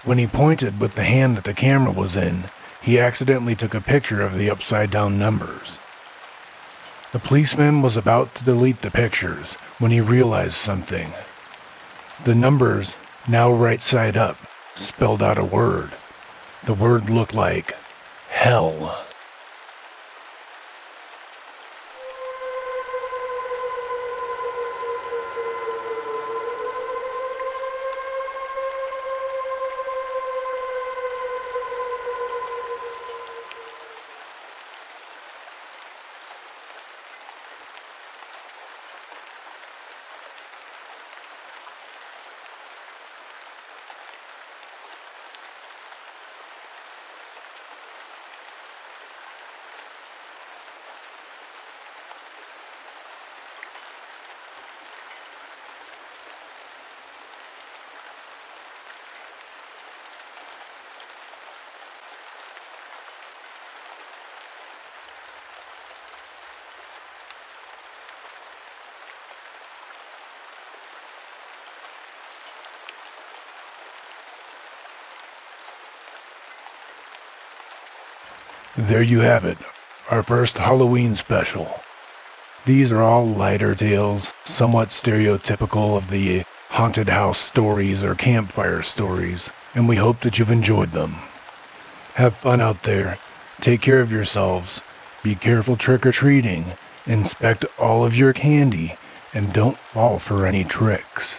When he pointed with the hand that the camera was in, he accidentally took a picture of the upside-down numbers. The policeman was about to delete the pictures when he realized something. The numbers, now right side up, spelled out a word. The word looked like hell. There you have it, our first Halloween special. These are all lighter tales, somewhat stereotypical of the haunted house stories or campfire stories, and we hope that you've enjoyed them. Have fun out there, take care of yourselves, be careful trick-or-treating, inspect all of your candy, and don't fall for any tricks.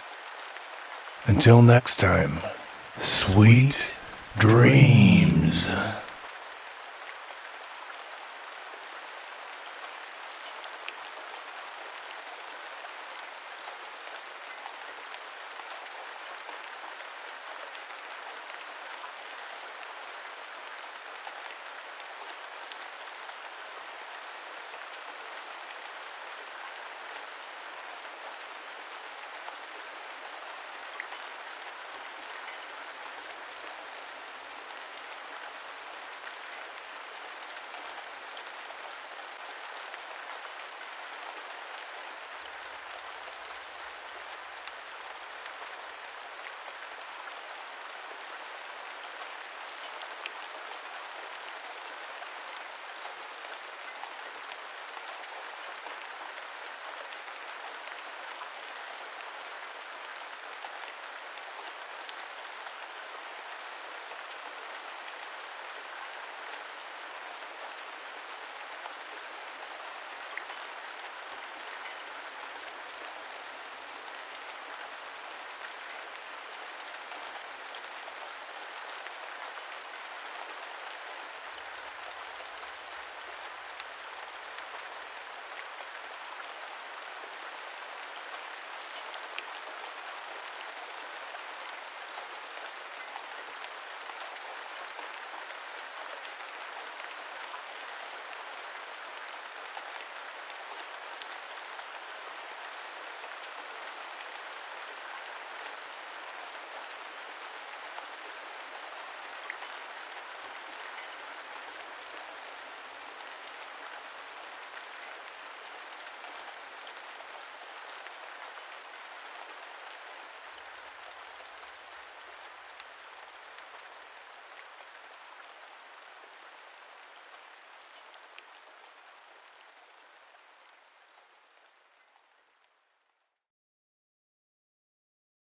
Until next time, sweet dreams.